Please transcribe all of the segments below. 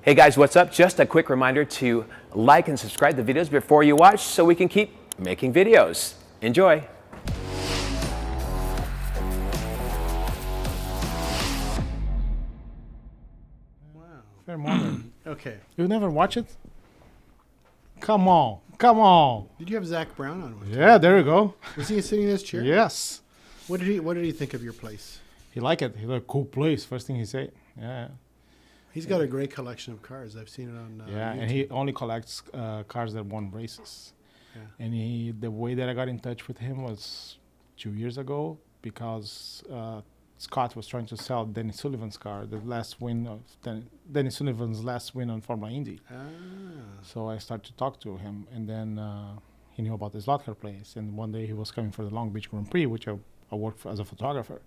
Hey guys, what's up? Just a quick reminder to like and subscribe the videos before you watch so we can keep making videos. Enjoy. Wow. Fair modern. Okay. You never watch it? Come on. Come on. Did you have Zach Brown on one time? Yeah, there you go. Was he sitting in this chair? Yes. What did he think of your place? He liked it. He liked cool place. First thing he said. Yeah. He's got a great collection of cars. I've seen it on Yeah, YouTube. and he only collects cars that won races. Yeah. And the way that I got in touch with him was 2 years ago because Scott was trying to sell Denny Sullivan's car, the last win of Denny Sullivan's last win on Formula Indy. Ah. So I started to talk to him, and then he knew about the slot car place. And one day he was coming for the Long Beach Grand Prix, which I worked for as a photographer.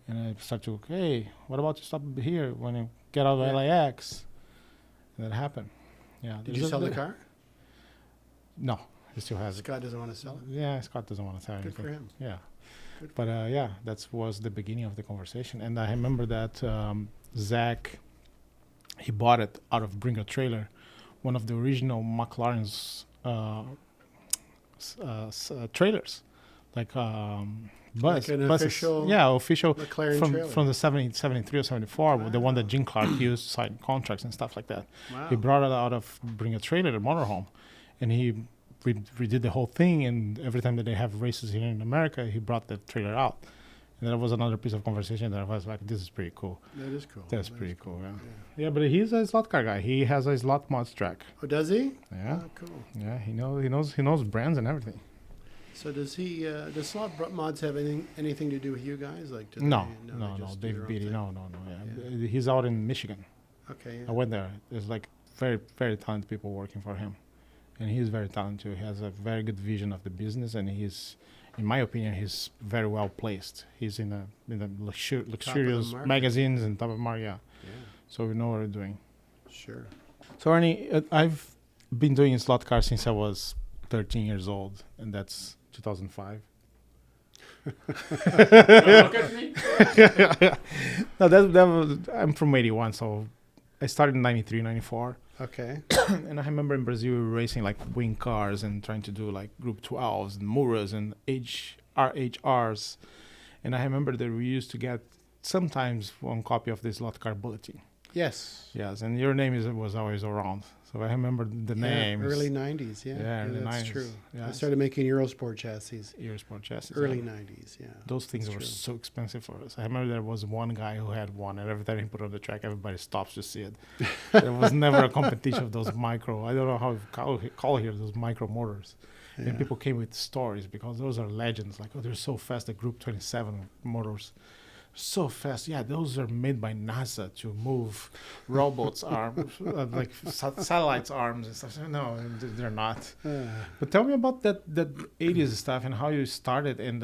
And I started to, hey, what about you stop here when you get out of LAX? And that happened. Yeah. Did you sell the car? No, he still has it. Scott doesn't want to sell it. Yeah, Scott doesn't want to sell Good anything. for him. Yeah. Good for But yeah, that was the beginning of the conversation. And I remember that Zach, he bought it out of Bring a Trailer, one of the original McLaren's trailers. Like Like an buses. official Yeah, official McLaren trailer. from the 73 or 74, the one that Wow. Jim Clark used to sign contracts and stuff like that. Wow. He brought it out of Bring a Trailer, the motorhome, and he redid the whole thing. And every time that they have races here in America, he brought the trailer out. And that was another piece of conversation that I was like, this is pretty cool. That is cool. That's That pretty is cool, yeah. But he's a slot car guy. He has a slot mods track. Oh, does he? Yeah. Oh, cool. Yeah, he knows brands and everything. So does he? Does Slot Mods have anything to do with you guys? Like do No, they just do Dave their own Beatty, thing? no. Yeah. He's out in Michigan. Okay. I Yeah. went there. There's like very, very talented people working for him. And he's very talented. He has a very good vision of the business, and he's, in my opinion, he's very well placed. He's in the luxurious market. magazines and top of market, yeah. Yeah. So we know what we're doing. Sure. So Ernie, I've been doing slot cars since I was 13 years old, and that's 2005. Look at me. No, that was, I'm from 81, so I started in 93, 94. Okay. And I remember in Brazil we were racing like wing cars and trying to do like Group 12s and Muras and RHRs. And I remember that we used to get sometimes one copy of this lot car bulletin. Yes. Yes, and your name was always around. So I remember the names. Early 90s. Yeah. Yeah, early that's 90s. true. Yeah. I started making Eurosport chassis. Eurosport chassis. Early yeah. 90s. Yeah. Those things That's were true. so expensive for us. I remember there was one guy who had one, and every time he put it on the track, everybody stops to see it. There was never a competition of those micro. I don't know how you call here those micro motors. Yeah. And people came with stories because those are legends. Like, oh, they're so fast. The Group 27 motors, so fast. Yeah, those are made by NASA to move robots' arms, like satellites' arms and stuff. No, they're not. But tell me about that 80s stuff and how you started. And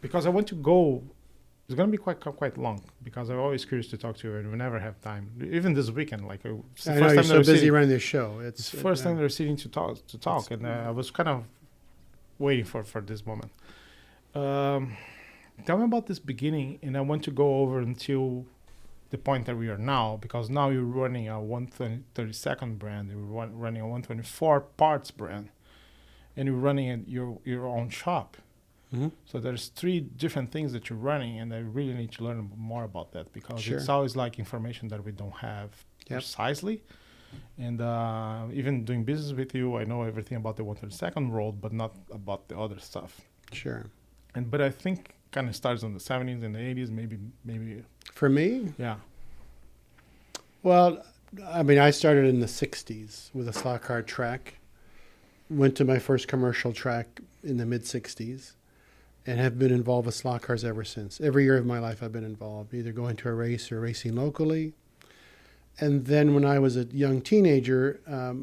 because I want to go, it's gonna be quite long because I'm always curious to talk to you, and we never have time. Even this weekend, like it's the I know first you're time so that we're busy sitting- running this show. it's the first time they're sitting to talk, It's- and I was kind of waiting for this moment. Tell me about this beginning, and I want to go over until the point that we are now, because now you're running a 132nd brand, you're running a 124 parts brand, and you're running your own shop. Mhm. So there's 3 different things that you're running, and I really need to learn more about that because Sure. it's always like information that we don't have Yep. precisely. And even doing business with you, I know everything about the 132nd world, but not about the other stuff. Sure. But I think kind of starts in the 70s and the 80s, maybe For me, yeah. well, I mean, I started in the 60s with a slot car track. Went to my first commercial track in the mid-60s and have been involved with slot cars ever since. Every year of my life I've been involved, either going to a race or racing locally. And then when I was a young teenager,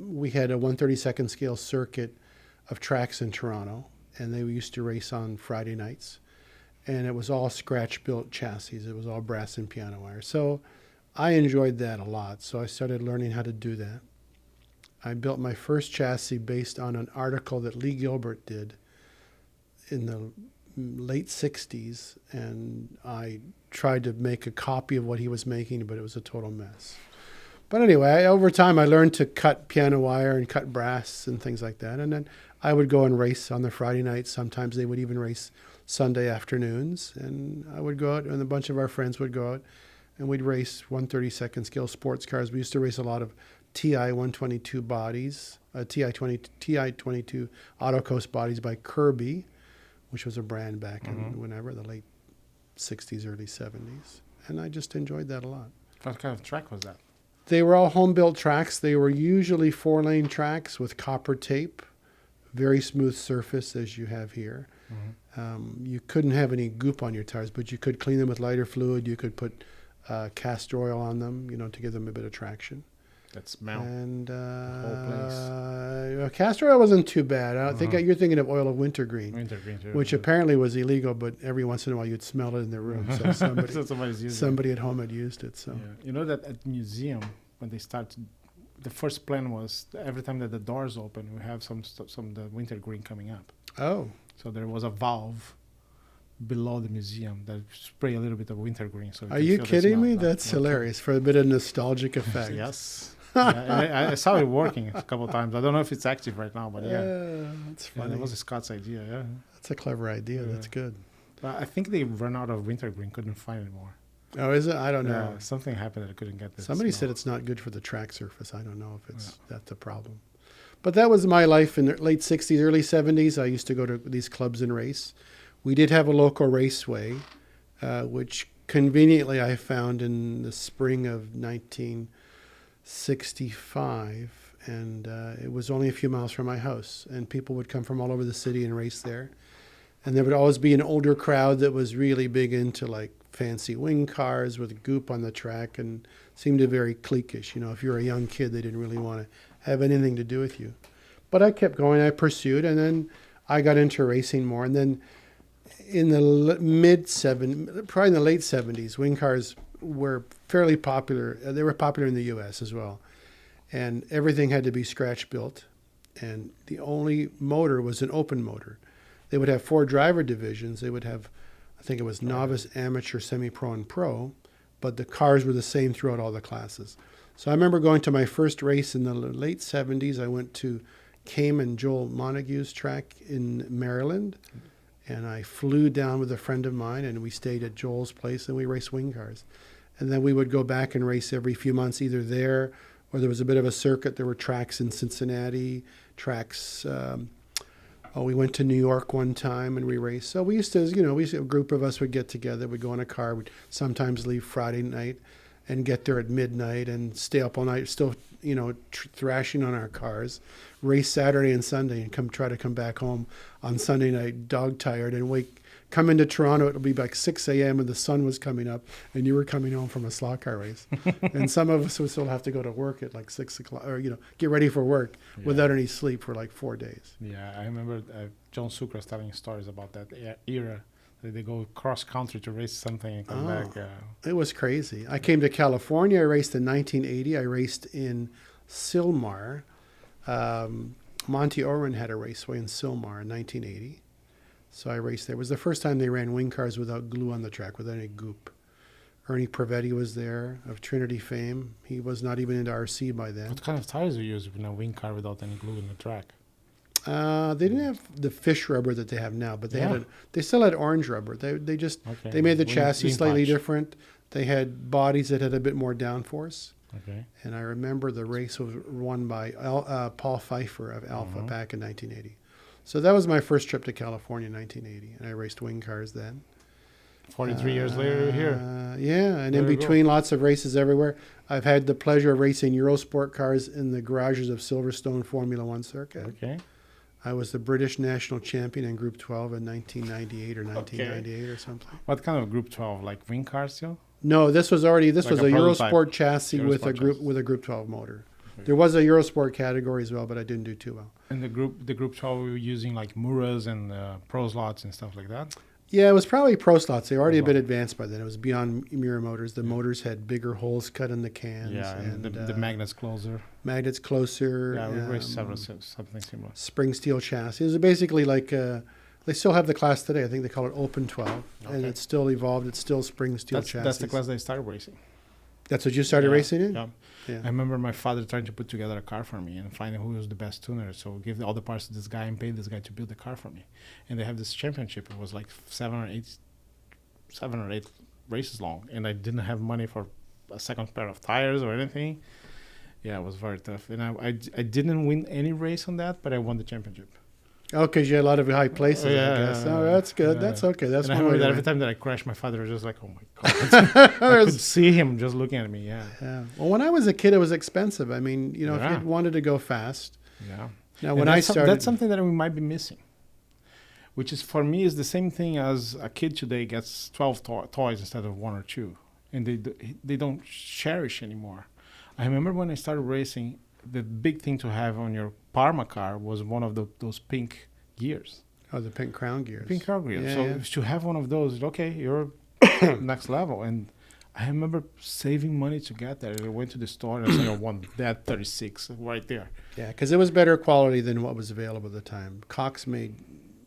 we had a 132nd scale circuit of tracks in Toronto, and they used to race on Friday nights. And it was all scratch-built chassis. It was all brass and piano wire. So I enjoyed that a lot. So I started learning how to do that. I built my first chassis based on an article that Lee Gilbert did in the late 60s. And I tried to make a copy of what he was making, but it was a total mess. But anyway, over time, I learned to cut piano wire and cut brass and things like that. And then I would go and race on the Friday nights. Sometimes they would even race Sunday afternoons. And I would go out, and a bunch of our friends would go out, and we'd race 132nd scale sports cars. We used to race a lot of TI 122 bodies, TI 22 Autocoast bodies by Kirby, which was a brand back in whenever, the late 60s, early 70s. And I just enjoyed that a lot. What kind of track was that? They were all home-built tracks. They were usually 4-lane tracks with copper tape, very smooth surface as you have here. You couldn't have any goop on your tires, but you could clean them with lighter fluid. You could put castor oil on them, to give them a bit of traction. That smell. And whole castor oil wasn't too bad. I think you're thinking of oil of wintergreen, Wintergreen too. which apparently was illegal, but every once in a while you'd smell it in the room. So So somebody's using somebody at home had used it. So it. Yeah. You know that at museum, when they start, the first plan was every time that the doors open, we have some the wintergreen coming up. oh, So there was a valve below the museum that spray a little bit of wintergreen. So are you kidding me? That's hilarious for a bit of nostalgic effect. Yes. Yeah, I saw it working a couple of times. I don't know if it's active right now, but yeah. That's Yeah, funny. that was Scott's idea, yeah. That's a clever idea. Yeah. That's good. But I think they ran out of wintergreen, couldn't find it more. Oh, is it? I don't know. Yeah, something happened that I couldn't get this. Somebody said it's not good for the track surface. I don't know if that's a problem. But that was my life in the late 60s, early 70s. I used to go to these clubs and race. We did have a local raceway, which conveniently I found in the spring of 1965. And it was only a few miles from my house. And people would come from all over the city and race there. And there would always be an older crowd that was really big into like fancy wing cars with goop on the track and seemed very cliquish. If you're a young kid, they didn't really want to have anything to do with you. But I kept going. I pursued, and then I got into racing more. And then in the probably in the late 70s, wing cars were fairly popular. They were popular in the U.S. as well. And everything had to be scratch built. And the only motor was an open motor. They would have 4 driver divisions. They would have, I think it was novice, amateur, semi-pro, and pro, but the cars were the same throughout all the classes. So I remember going to my first race in the late 70s. I went to Came and Joel Montague's track in Maryland, and I flew down with a friend of mine, and we stayed at Joel's place, and we raced wing cars. And then we would go back and race every few months, either there or there was a bit of a circuit. There were tracks in Cincinnati, tracks... we went to New York one time and we raced. So we used to, a group of us would get together. We'd go in a car. We'd sometimes leave Friday night and get there at midnight and stay up all night, still, thrashing on our cars. Race Saturday and Sunday and try to come back home on Sunday night, dog tired, and come into Toronto. It'll be like 6 a.m. and the sun was coming up, and you were coming home from a slot car race. And some of us would still have to go to work at like 6 o'clock, or get ready for work without any sleep for like 4 days. Yeah, I remember John Sucros telling stories about that era. They go cross country to race something and come back. It was crazy. I came to California. I raced in 1980. I raced in Sylmar. Monty Oren had a raceway in Sylmar in 1980. So I raced there. It was the first time they ran wing cars without glue on the track, without any goop. Ernie Prevetti was there, of Trinity fame. He was not even into RC by then. What kind of tires do you use in a wing car without any glue in the track? They didn't have the fish rubber that they have now, but they still had orange rubber. They made the chassis slightly different. They had bodies that had a bit more downforce. Okay. And I remember the race was won by Paul Pfeiffer of Alpha back in 1980. So that was my first trip to California in 1980, and I raced wing cars then. 43 years later, you're here. Yeah, and There in we between, lots of races everywhere. I've had the pleasure of racing Eurosport cars in the garages of Silverstone Formula One circuit. Okay. I was the British national champion in Group 12 in 1998 or 1998 or something. What kind of Group 12? Like wing cars still? No, this was Like a a prototype. Eurosport chassis with a Eurosport Group 12 motor. There was a Eurosport category as well, but I didn't do too well. And the Group 12 we were using like Muras and Pro Slots and stuff like that? Yeah, it was probably Pro Slots. They were already a bit advanced by then. It was beyond Mura motors. The motors had bigger holes cut in the cans. Yeah, and the magnets closer. Magnets closer. Yeah, we raced something similar. Spring steel chassis. It was basically like, they still have the class today. I think they call it Open 12. And Okay. it's still evolved. It's still spring steel chassis. That's the class they started racing. That's what you started Yeah, racing in? Yeah. Yeah. I remember my father trying to put together a car for me and finding who was the best tuner. So give all the parts to this guy and pay this guy to build the car for me. And they have this championship. It was like 7 or 8 races long, and I didn't have money for a second pair of tires or anything. Yeah, it was very tough. And I didn't win any race on that, but I won the championship. Oh, because you had a lot of high places, I guess. Oh, that's good. yeah. That's okay. That's And I one way remember to that every win. time that I crashed, my father was just like, "Oh my god!" I could see him just looking at me. Yeah, Yeah. Well, when I was a kid, it was expensive. I mean, you know, if Yeah. you wanted to go fast. yeah. Now, And when I started, that's something that we might be missing. Which is for me is the same thing as a kid today gets 12 toys instead of 1 or 2, and they don't cherish anymore. I remember when I started racing, the big thing to have on your Parma car was one of those pink gears, oh, the pink crown gears. pink car gears. Yeah, So yeah. to have one of those, okay, you're next level. And I remember saving money to get that. I went to the store and I said, I want that 36 right there. Yeah, because it was better quality than what was available at the time. Cox made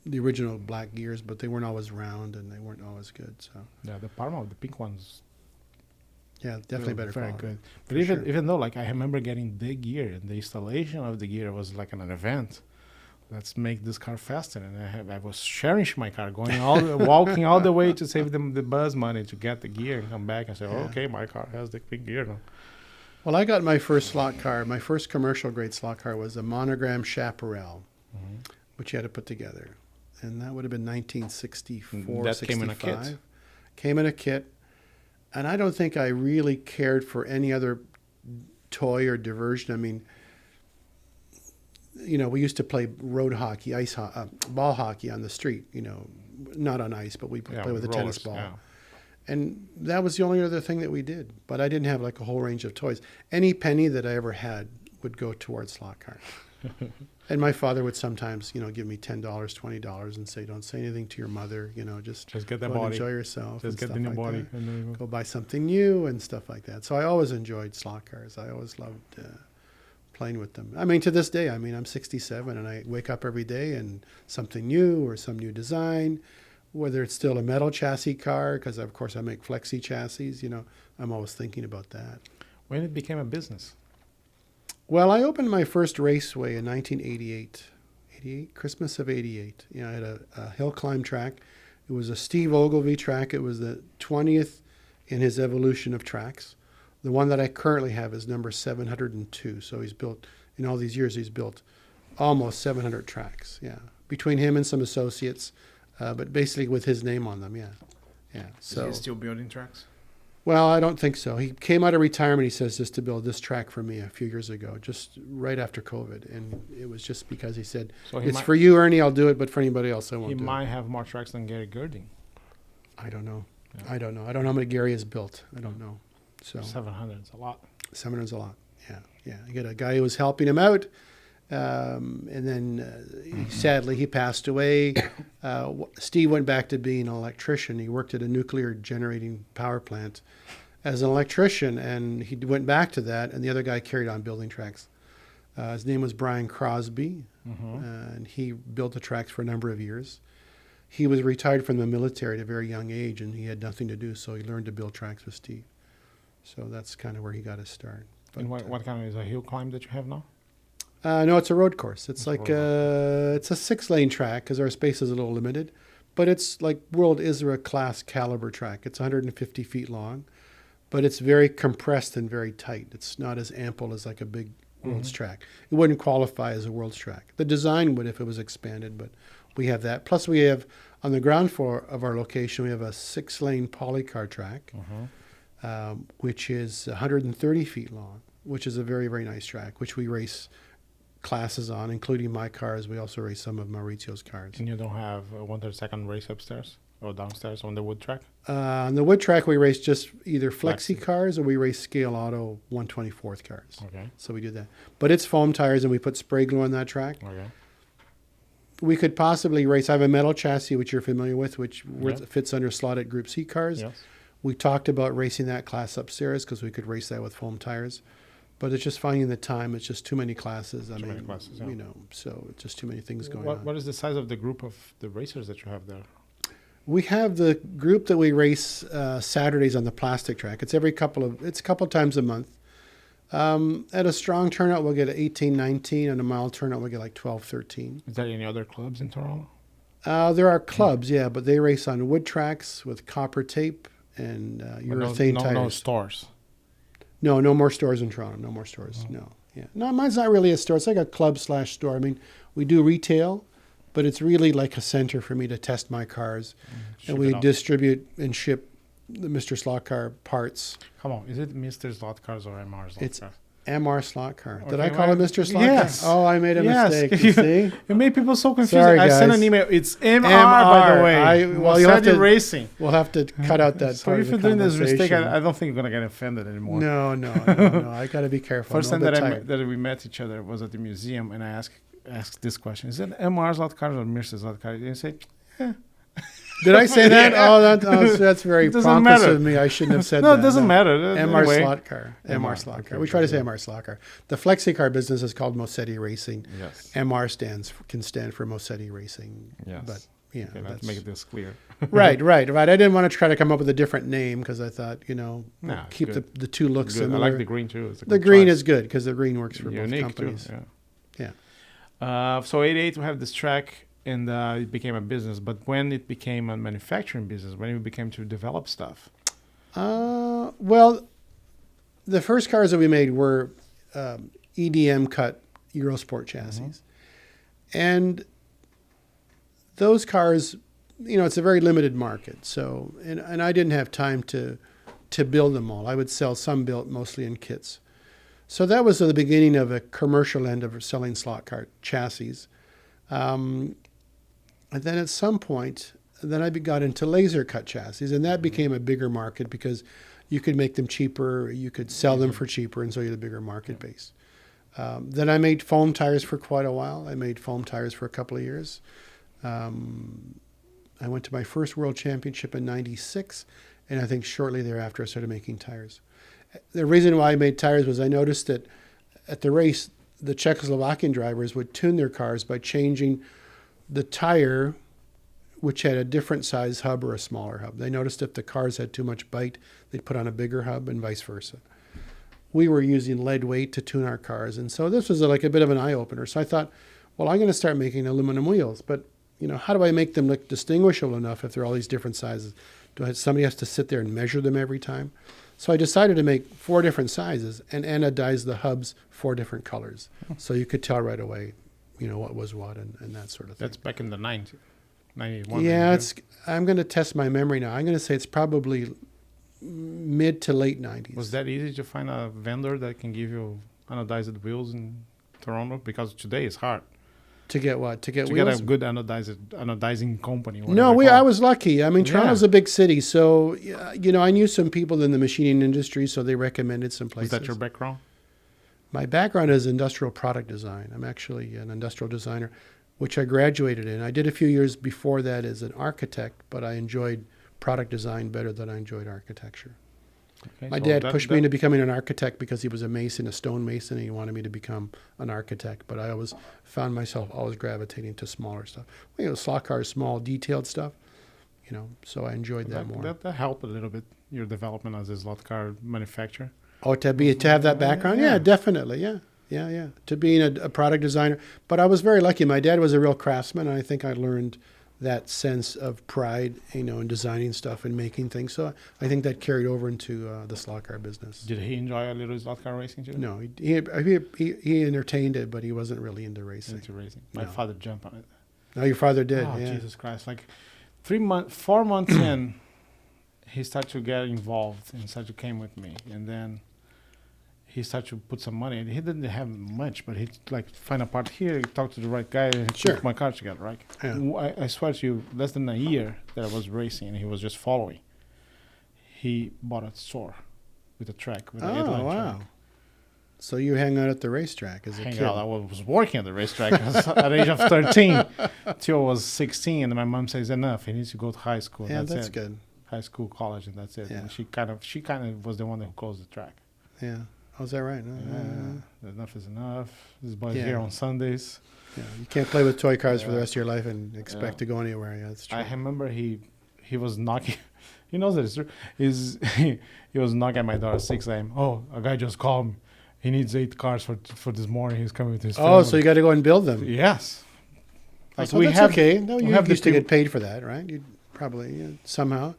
the original black gears, but they weren't always round and they weren't always good. So, Yeah, the Parma, the pink ones, yeah, definitely were better very quality. good. But for even sure. even though, like, I remember getting the gear and the installation of the gear was like an event. Let's make this car faster, and I was cherishing my car, going walking all the way to save them the bus money to get the gear and come back and say, Yeah. okay, my car has the pink gear now. Well, I got my first slot car. My first commercial grade slot car was a monogram Chaparral, which you had to put together. And that would have been 1964, That came in a 65. kit. Came in a kit. And I don't think I really cared for any other toy or diversion. I mean, you know, we used to play road hockey, ball hockey on the street, you know, not on ice, but we play with a tennis ball. Yeah. And that was the only other thing that we did. But I didn't have like a whole range of toys. Any penny that I ever had would go towards slot cars. And my father would sometimes, you know, give me $10, $20 and say, don't say anything to your mother, you know, just Just get that go and body. enjoy yourself. Just and get the new stuff like body. that. And then you Go buy something new and stuff like that. So I always enjoyed slot cars. I always loved playing with them. I mean, to this day, I mean, I'm 67 and I wake up every day and something new or some new design, whether it's still a metal chassis car, because of course I make flexi chassis, you know, I'm always thinking about that. When it became a business. Well, I opened my first raceway in 1988, Christmas of 88. You know, I had a hill climb track. It was a Steve Ogilvy track. It was the 20th in his evolution of tracks. The one that I currently have is number 702. So he's built, in all these years, he's built almost 700 tracks. Yeah. Between him and some associates, but basically with his name on them. Yeah. Yeah. So. Is he still building tracks? Well, I don't think so. He came out of retirement, he says, just to build this track for me a few years ago, just right after COVID. And it was just because he said, So he it's might, for you, Ernie, I'll do it, but for anybody else, I he won't do might have more tracks than Gary Girding. it. I don't know. Yeah. I don't know. I don't know how many Gary has built. I don't know. So 700 is a lot. 700's a lot. Yeah, yeah. You get a guy who was helping him out. And then sadly he passed away. Steve went back to being an electrician. He worked at a nuclear generating power plant as an electrician, and he went back to that, and the other guy carried on building tracks. His name was Brian Crosby, and he built the tracks for a number of years. He was retired from the military at a very young age, and he had nothing to do, so he learned to build tracks with Steve. So that's kind of where he got his start. And what kind of is a hill climb that you have now? No, it's a road course. It's It's like road it's a 6-lane track because our space is a little limited, but it's like World ISRA class caliber track. It's 150 feet long, but it's very compressed and very tight. It's not as ample as like a big World's track. It wouldn't qualify as a World's track. The design would if it was expanded, but we have that. Plus, we have on the ground floor of our location, we have a 6-lane polycar track, which is 130 feet long, which is a very, very nice track, which we race classes on, including my cars. We also race some of Maurizio's cars. And you don't have a 1/32 race upstairs or downstairs on the wood track? On the wood track, we race just either flexi Flexi. cars or we race scale auto 1/24 cars. Okay. So we do that. But it's foam tires, and we put spray glue on that track. Okay. We could possibly race. I have a metal chassis, which you're familiar with, which Yeah. fits under slotted Group C cars. Yes. We talked about racing that class upstairs because we could race that with foam tires. But it's just finding the time. It's just too many classes. Too many classes, yeah. you know, so it's just too many things going What on. is the size of the group of the racers that you have there? We have the group that we race Saturdays on the plastic track. It's a couple times a month. At a strong turnout, we'll get 18, 19. And a mild turnout, we'll get like 12, 13. Is there any other clubs in Toronto? There are clubs, yeah, but they race on wood tracks with copper tape and urethane tires. No stores. No more stores in Toronto. No more stores. No. Yeah. No, mine's not really a store. It's like a club/store. I mean, we do retail, but it's really like a center for me to test my cars. And we distribute and ship the Mr. Slot Car parts. Come on, is it Mr. Slot Cars or MR Slot It's Cars? MR Slot Car. Did Okay, I call it Mr. Slot Yes. Car? Oh, I made a Yes. mistake. You see? You made people so confused. Sorry, I sent guys. an email. It's MR, by the way. Well, you'll have Mossadi to- Racing. We'll have to cut out that So part if of you're the doing this mistake, conversation. I don't think you're gonna get offended anymore. No. I got to be careful. First Know time the that type. that we met each other was at the museum, and I asked this question: is it MR Slot Cars or Mr. Slot Cars? And you say, Did I say that? Yeah. That's very It doesn't pompous matter. of me. I shouldn't have said no, that. it doesn't matter. MR Anyway. Slot Car. MR Slot Car. okay, We try to say okay. MR Slot Car. The Flexi Car business is called Mosetti Racing. Yes. MR can stand for Mosetti Racing. Yes. But yeah, Okay, let's make this clear. right. I didn't want to try to come up with a different name because I thought, Nah, keep good. the two looks Good. I similar. like the green too. It's a The good green choice. is good because the green works for both Unique companies. too. Yeah. So 88 we have this track, and it became a business. But when it became a manufacturing business, when it became to develop stuff, Well, the first cars that we made were EDM cut Eurosport chassis. And those cars, it's a very limited market. So, and I didn't have time to build them all. I would sell some built mostly in kits. So that was the beginning of a commercial end of selling slot car chassis. And then at some point, then I got into laser cut chassis, and that became a bigger market because you could make them cheaper, you could sell them for cheaper, and so you had a bigger market base. Then I made foam tires for quite a while. I made foam tires for a couple of years. I went to my first world championship in '96, and I think shortly thereafter I started making tires. The reason why I made tires was I noticed that at the race, the Czechoslovakian drivers would tune their cars by changing the tire, which had a different size hub or a smaller hub. They noticed if the cars had too much bite, they'd put on a bigger hub and vice versa. We were using lead weight to tune our cars, and so this was like a bit of an eye-opener. So I thought, well, I'm going to start making aluminum wheels, but how do I make them look distinguishable enough if they're all these different sizes? Somebody has to sit there and measure them every time? So I decided to make 4 different sizes and anodize the hubs 4 different colors. So you could tell right away, what was what and that sort of thing. that's back in the 90s, 91. Yeah, 92. I'm going to test my memory now. I'm going to say it's probably mid to late 90s. Was that easy to find a vendor that can give you anodized wheels in Toronto? Because today it's hard To get what? To get to wheels? get a good anodizing company. No, whatever they I call it. was lucky. I mean, Toronto's Yeah. a big city, so I knew some people in the machining industry, so they recommended some Was places. that your background? My background is industrial product design. I'm actually an industrial designer, which I graduated in. I did a few years before that as an architect, but I enjoyed product design better than I enjoyed architecture. Okay, My so dad that- pushed that- me into becoming an architect because he was a mason, a stone mason, and he wanted me to become an architect. But I always found myself always gravitating to smaller stuff. Slot cars, small, detailed stuff. So I enjoyed that more. That helped a little bit your development as a slot car manufacturer. Oh, to have that background? Yeah, Yeah. definitely. Yeah. To being a product designer. But I was very lucky. My dad was a real craftsman, and I think I learned that sense of pride, in designing stuff and making things. So I think that carried over into the slot car business. Did he enjoy a little slot car racing too? No, he entertained it, but he wasn't really into racing. Into racing. My No. father jumped on it. No, your father did. Oh, Yeah. Jesus Christ. Like 4 months in, he started to get involved and started to came with me. And then he started to put some money. And he didn't have much, but he find a part here, talk to the right guy, and Sure. put my car together, right? Yeah. I swear to you, less than a year that I was racing and he was just following. He bought a store with a track. With an Oh, 8-line wow. track. So you hang out at the racetrack as a Hang kid. out. I was working at the racetrack at the age of 13 till I was 16, and my mom says enough. He needs to go to high school. Yeah, that's that's it. good. High school, college, and that's it. Yeah. And she kind of was the one who closed the track. Yeah. Oh, is that right? Enough is enough. This boy's Yeah. here on Sundays. Yeah. You can't play with toy cars for the Yeah. rest of your life and expect Yeah. to go anywhere. Yeah, that's true. I remember he he was knocking. He knows that it's true. He was knocking at my door at 6 a.m. Oh, a guy just called me. He needs 8 cars for this morning. He's coming with his family. Oh, so you got to go and build them. Yes. Like, so that's okay. No, you have used the to get paid for that, right? You probably somehow.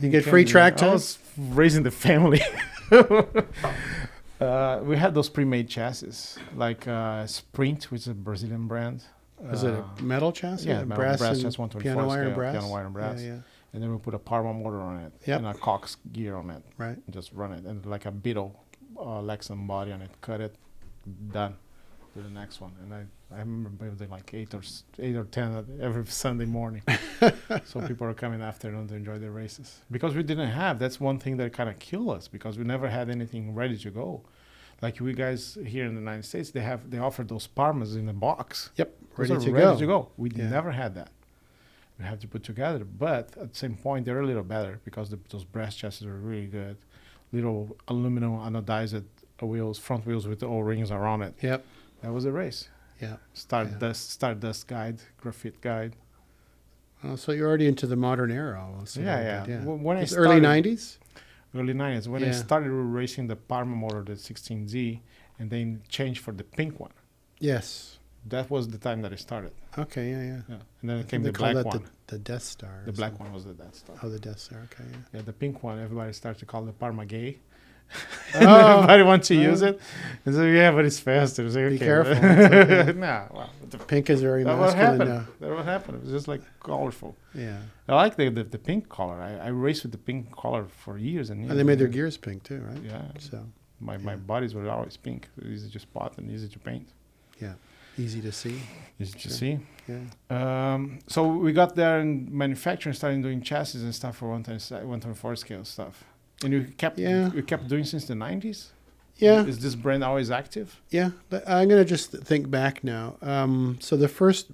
You get free track I time. was raising the family. We had those pre-made chassis, like Sprint, which is a Brazilian brand. Is it a metal chassis? Yeah, brass chassis, and 124 piano wire scale, and brass. piano wire and brass. Yeah, And then we put a Parma motor on it Yep. and a Cox gear on it. right. And just run it. And like a Beetle Lexan body on it. Cut it, done. Do the next one. And I remember building like 8 or 10 every Sunday morning. So people are coming afternoon to enjoy the races. Because we didn't have, that's one thing that kind of killed us, because we never had anything ready to go. Like we guys here in the United States, they offer those Parmas in a box. Yep, Those ready are to ready go. to go. We Yeah. never had that. We have to put together, but at the same point, they're a little better because those brass chassis are really good. Little aluminum anodized wheels, front wheels with the O-rings around it. Yep. That was a race. Yeah. Stardust guide, graphite guide. So you're already into the modern era. Almost, a little Yeah. bit, When I It's early started- '90s. Early 90s, when I Yeah. started racing the Parma motor, the 16Z, and then changed for the pink one. Yes. That was the time that I started. Okay. Yeah. Yeah. And then I it came think the they call black that one. the Death Star. The or black something. one was the Death Star. Oh, the Death Star. Okay. Yeah. Yeah, the pink one, everybody started to call the Parma gay. Oh. Everybody wants to use Oh. it. And so, yeah, but it's faster. It's like, Be okay. careful. It's okay. Nah, well, Pink is very that what masculine happened. now. That what happened. It was just like colorful. Yeah. I like the pink color. I raced with the pink color for years and years. And they made their gears pink too, right? Yeah. So My yeah. bodies were always pink. Easy to spot and easy to paint. yeah, easy to see. Easy to Sure. see. Yeah. So we got there in manufacturing, started doing chassis and stuff for 124 scale stuff. And you kept doing since the 90s? Yeah. Is this brand always active? Yeah, but I'm going to just think back now. So the first,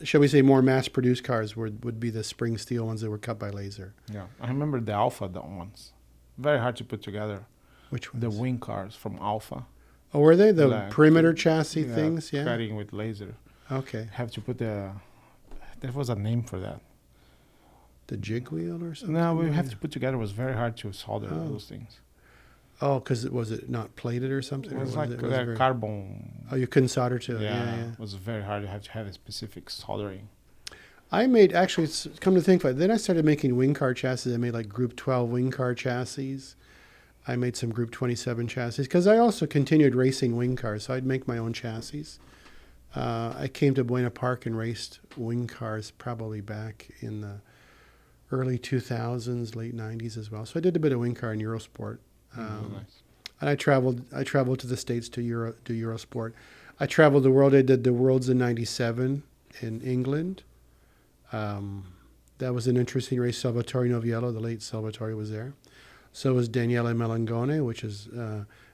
shall we say, more mass-produced cars would be the spring steel ones that were cut by laser. Yeah. I remember the Alpha ones. Very hard to put together. Which ones? The wing cars from Alpha. Oh, were they the Like, perimeter chassis things? Yeah. Cutting with laser. Okay. Have to put there was a name for that. The jig wheel or something? No, we have to put together. It was very hard to solder Oh. those things. Oh, because was it not plated or something? It or was like it very- carbon. Oh, you couldn't solder to it. Yeah, Yeah. it was very hard. You have to have a specific soldering. I made, actually, come to think of it, then I started making wing car chassis. I made like Group 12 wing car chassis. I made some Group 27 chassis because I also continued racing wing cars. So I'd make my own chassis. I came to Buena Park and raced wing cars probably back in the early 2000s, late 90s as well. So I did a bit of wing car in Eurosport. Nice. And I traveled to the States to do Eurosport. I traveled the world. I did the Worlds in '97 in England. That was an interesting race. Salvatore Noviello, the late Salvatore, was there. So was Daniele Melangone, which is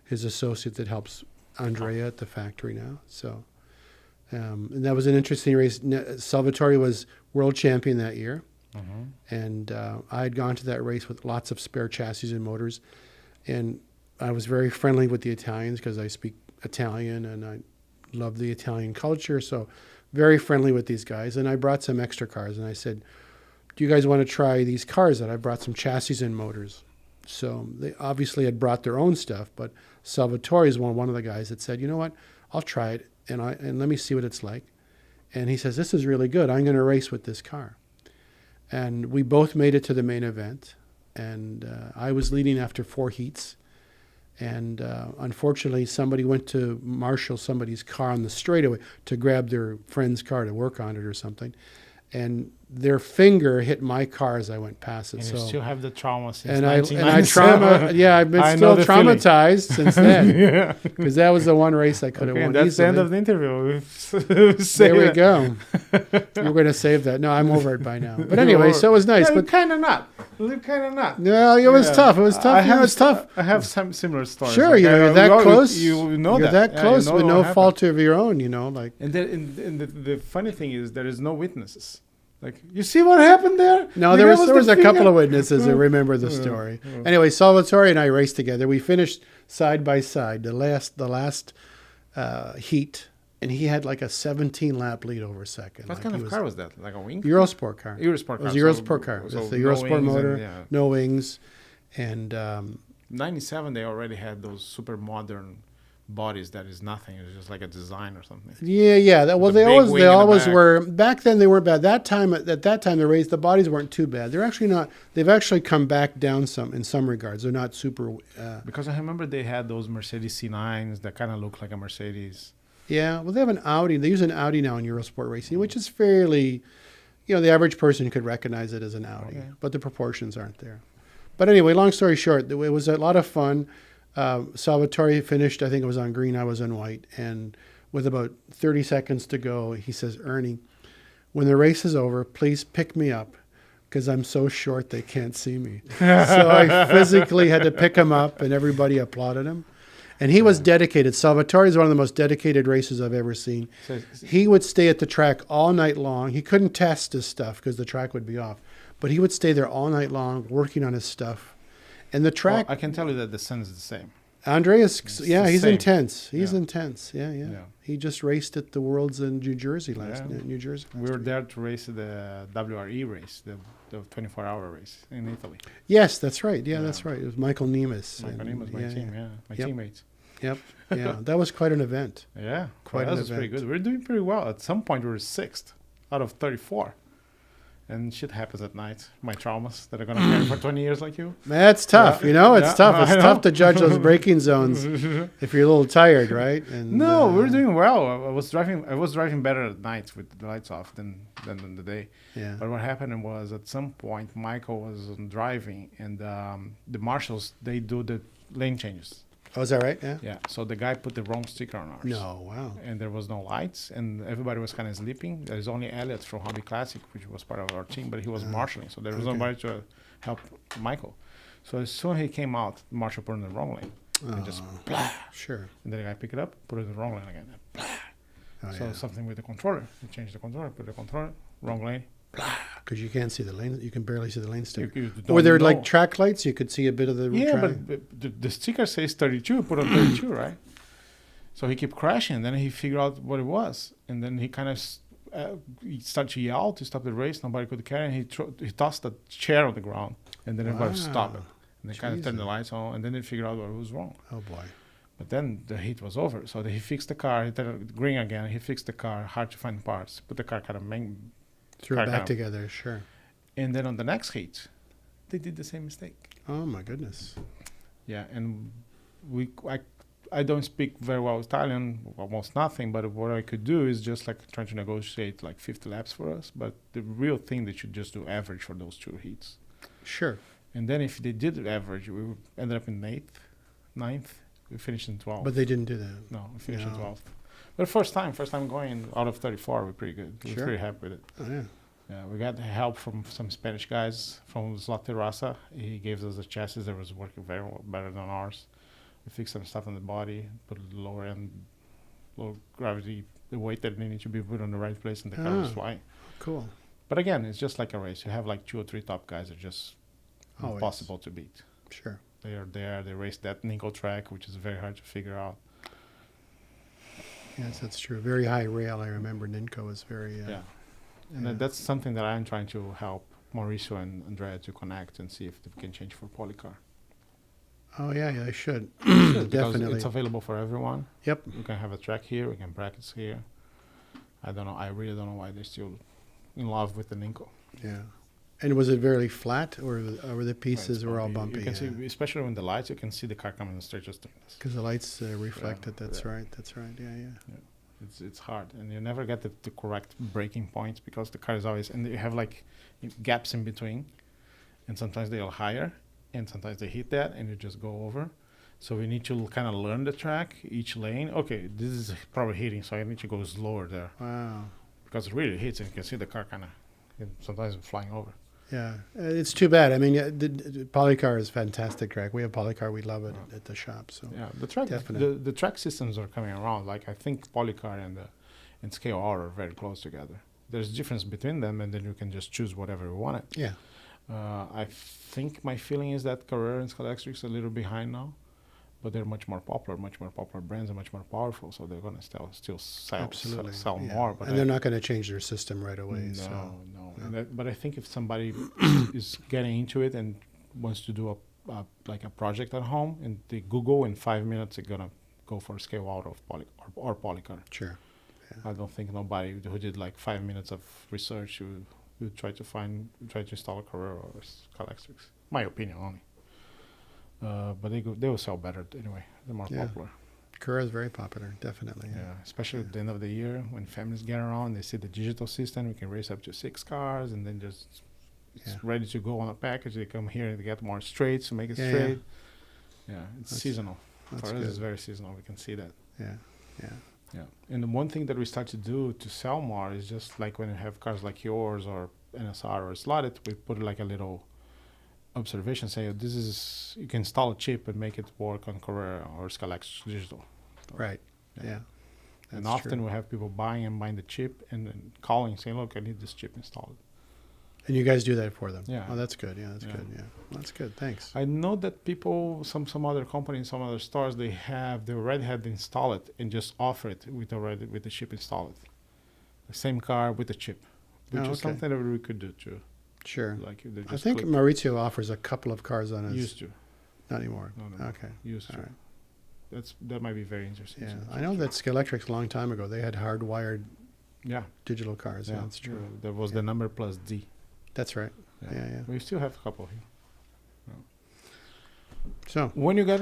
his associate that helps Andrea at the factory now. So, and that was an interesting race. Salvatore was world champion that year. And I had gone to that race with lots of spare chassis and motors. And I was very friendly with the Italians because I speak Italian and I love the Italian culture. So very friendly with these guys. And I brought some extra cars and I said, do you guys want to try these cars that I brought some chassis and motors? So they obviously had brought their own stuff, but Salvatore is one of the guys that said, you know what, I'll try it and let me see what it's like. And he says, this is really good. I'm going to race with this car. And we both made it to the main event. And I was leading after 4 heats. And unfortunately, somebody went to marshal somebody's car on the straightaway to grab their friend's car to work on it or something. And their finger hit my car as I went past it. And so you still have the trauma since and I 1997. I've been I still know the feeling. traumatized since then Yeah. because that was the one race I could have Okay, won that's easily. the end of the interview. There we go. We're going to save that. No, I'm over it by now. But anyway, so it was nice. Yeah, But kind of not. Kind of not. no, it was Yeah. tough. It was tough. I have It's tough. I have some similar stories. Sure, Like, you're that close. You know you're that Yeah, close you know with what no happened. fault of your own. Like And the funny thing is, there is no witnesses. Like, you see what happened there? no, Like, there that was a the couple finger? of witnesses that remember the story. Anyway, Salvatore and I raced together. We finished side by side. The last heat and he had like a 17 lap lead over second. What Like kind he of car was that? Like a wing? Eurosport car. Eurosport It was car. a Eurosport car. So With the no Eurosport wings motor, and, yeah. no wings, and 97, they already had those super modern bodies that is nothing. It's just like a design or something. yeah. Well, The they big always wing in the always back. were. Back then, they weren't bad. At that time, the bodies weren't too bad. They're actually not. They've actually come back down some in some regards. They're not super. Because I remember they had those Mercedes C9s that kind of look like a Mercedes. Yeah, well, they have an Audi. They use an Audi now in Eurosport racing, which is fairly, the average person could recognize it as an Audi, Okay. but the proportions aren't there. But anyway, long story short, it was a lot of fun. Salvatore finished, I think it was on green, I was on white. And with about 30 seconds to go, he says, Ernie, when the race is over, please pick me up because I'm so short they can't see me. So I physically had to pick him up, and everybody applauded him. And he was dedicated. Salvatore is one of the most dedicated racers I've ever seen. So, He would stay at the track all night long. He couldn't test his stuff because the track would be off. But he would stay there all night long working on his stuff. And the track, I can tell you that the sun is the same. Andreas, It's yeah, the he's same. intense. He's Yeah. intense. Yeah. Yeah. He just raced at the Worlds in New Jersey Yeah. New Jersey. We were there to race the WRE race, the 24-hour race in Italy. Yes, that's right. Yeah, Yeah. that's right. It was Michael Niemus. My name was my yeah, team, yeah. My Yep. teammates. Yep. Yeah, that was quite an event. Yeah, Quite that an was pretty event. good. We're doing pretty well. At some point, we were sixth out of 34. And shit happens at night. My traumas that are going to carry for 20 years like you. That's tough. Yeah. It's Yeah, tough. I It's know. tough to judge those braking zones if you're a little tired, right? And No, we're doing well. I was driving better at night with the lights off than in the day. Yeah. But what happened was at some point Michael was driving and the marshals they do the lane changes. Oh, is that right? Yeah. Yeah. So the guy put the wrong sticker on ours. No. Wow. And there was no lights and everybody was kind of sleeping. There's only Elliot from Hobby Classic, which was part of our team, but he was marshalling, so there was okay. nobody to help Michael. So as soon as he came out, the marshal put in the wrong lane. And just blah. Sure. And then the guy picked it up, put it in the wrong lane again. Oh, So yeah. something with the controller. He changed the controller, put the controller, wrong lane. Because you can't see the lane. You can barely see the lane You sticker. don't Were there know. like track lights? You could see a bit of the Yeah, track. but the sticker says 32, put on 32, right? So he kept crashing. Then he figured out what it was. And then he kind of he started to yell to stop the race. Nobody could carry him. He tossed the chair on the ground. And then everybody stopped it. Wow. And they kind of turned the Jesus. lights on. And then they figured out what was wrong. Oh boy. But then the heat was over. So he fixed the car. He turned it green again. He fixed the car. Hard to find parts. Put the car kind of Threw car it back kind of- together. Sure. And then on the next heat, they did the same mistake. Oh my goodness. Yeah, and I don't speak very well Italian, almost nothing. But what I could do is just like trying to negotiate like 50 laps for us. But the real thing they should just do average for those two heats. Sure. And then if they did average, we ended up in ninth. We finished in 12th. But they didn't do that. No, we finished in No. 12th. But first time going out of 34, we're pretty good. Sure. We're pretty happy with it. Oh yeah. Yeah, we got help from some Spanish guys from Slot Terraza. He gave us a chassis that was working very well, better than ours. We fixed some stuff on the body, put low gravity, the weight that needed to be put on the right place, and the car was Ah. flying. Cool. But again, it's just like a race. You have like 2 or 3 top guys that are just Always. impossible to beat. Sure. They are there. They race that Nico track, which is very hard to figure out. Yes, that's true. Very high rail. I remember Ninko was very. Yeah. And yeah. that's something that I'm trying to help Mauricio and Andrea to connect and see if we can change for Polycar. Oh yeah, I should. Because Definitely. it's available for everyone. Yep. We can have a track here. We can brackets here. I don't know. I really don't know why they're still in love with the Ninko. Yeah. And was it very flat, or were the pieces It's were all bumpy. bumpy? You can see, especially when the lights, you can see the car coming straight just doing this. Because the lights reflected. Yeah, That's yeah. right. That's right. Yeah, yeah. It's hard, and you never get the correct braking points because the car is always, and you have like gaps in between, and sometimes they are higher, and sometimes they hit that, and you just go over. So we need to kind of learn the track, each lane. Okay, this is probably hitting, so I need to go slower there Wow. because it really hits, and you can see the car kind of sometimes flying over. Yeah, it's too bad. I mean, the Polycar is a fantastic track. We have Polycar. We love it at the shop. So Yeah, the track, Definitely. the track systems are coming around. Like I think Polycar and Scale R are very close together. There's a difference between them, and then you can just choose whatever you want it. yeah, I think my feeling is that Carrera and Scalextric is a little behind now, but they're much more popular brands are much more powerful, so they're going to still Absolutely. sell Yeah. more. But And they're not going to change their system right away. no, So. no. But I think if somebody is getting into it and wants to do like a project at home, and they Google in 5 minutes, they're gonna go for a scale out of or polycar. Sure. I don't think nobody who did like 5 minutes of research would try to install a Carrera or Scalextrics. My opinion only. But they will sell better anyway. They're more Yeah. popular. Carrera is very popular, definitely. Yeah, especially at the end of the year when families get around, they see the digital system. We can race up to 6 cars, and then just it's Yeah. ready to go on a package. They come here and they get more straights to make it Yeah, straight. Yeah, it's That's- seasonal. That's For us, it's good. very seasonal. We can see that. Yeah. Yeah. Yeah, and the one thing that we start to do to sell more is just like when you have cars like yours or NSR or Slotted, we put like a little observation saying this is you can install a chip and make it work on Carrera or Scalextrics digital. Right. Yeah. And That's often true. we have people buying the chip and then calling saying, "Look, I need this chip installed." And you guys do that for them. Yeah. Oh, that's good. Yeah, that's Yeah. good. Yeah. That's good. Thanks. I know that people, some other companies, some other stores, they already had install it and just offer it with the chip installed. The same car with the chip, which Oh, is okay. something that we could do too. Sure. Like they I just think click. Maurizio offers a couple of cars on his. Used to, Not anymore. No. Okay. used to. All right. That might be very interesting. Yeah. to- I know that Scalextrics a long time ago, they had hardwired Yeah, digital cars. Yeah, that's true. There was the Yeah. number plus D. That's right. Yeah. We still have a couple here. So, When you got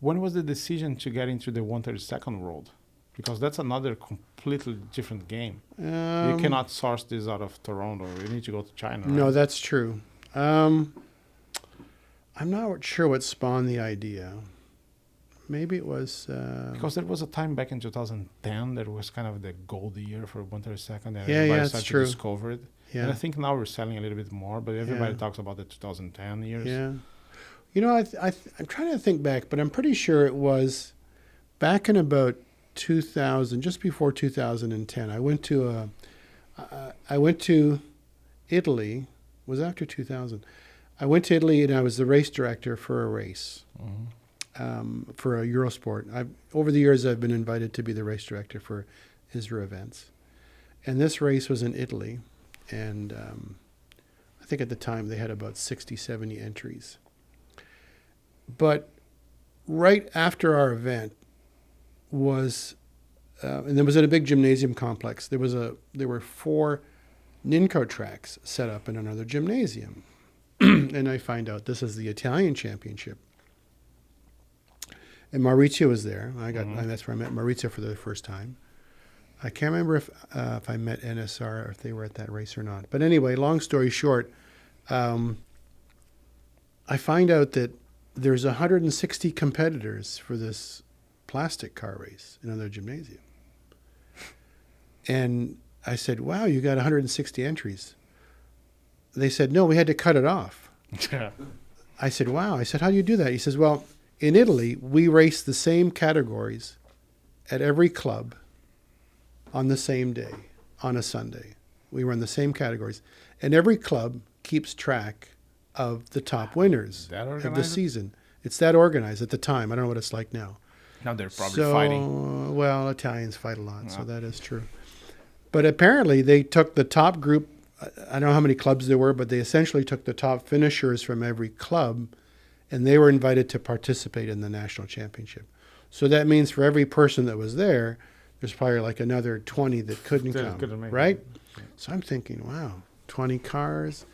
when was the decision to get into the 132nd world? Because that's another completely different game. You cannot source this out of Toronto. You need to go to China. No, right? that's true. I'm not sure what spawned the idea. Maybe it was. Because there was a time back in 2010 that was kind of the gold year for 132nd. And Yeah, everybody yeah, it's started true. to discover it. And I Yeah. think now we're selling a little bit more, but everybody Yeah. talks about the 2010 years. Yeah. You know, I'm trying to think back, but I'm pretty sure it was back in about 2000, just before 2010. I went to Italy. It was after 2000. I went to Italy and I was the race director for a race. For a Eurosport. Over the years, I've been invited to be the race director for ISRA events. And this race was in Italy. And I think at the time they had about 60, 70 entries. But right after our event was, and it was at a big gymnasium complex, there were 4 Ninco tracks set up in another gymnasium. And I find out this is the Italian championship. And Maurizio was there. And that's where I met Maurizio for the first time. I can't remember if I met NSR or if they were at that race or not. But anyway, long story short, I find out that there's 160 competitors for this plastic car race in another gymnasium. And I said, wow, you got 160 entries. They said, no, we had to cut it off. I said, wow. I said, how do you do that? He says, well, in Italy, we race the same categories at every club on the same day, on a Sunday. We run the same categories. And every club keeps track of the top winners That of the organized? season. It's that organized at the time. I don't know what it's like now. Now they're probably So, fighting. well, Italians fight a lot, so Yeah. that is true. But apparently they took the top group. I don't know how many clubs there were, but they essentially took the top finishers from every club, and they were invited to participate in the national championship. So that means for every person that was there, there's probably like another 20 that couldn't That come, couldn't make it. right? So I'm thinking, wow, 20 cars.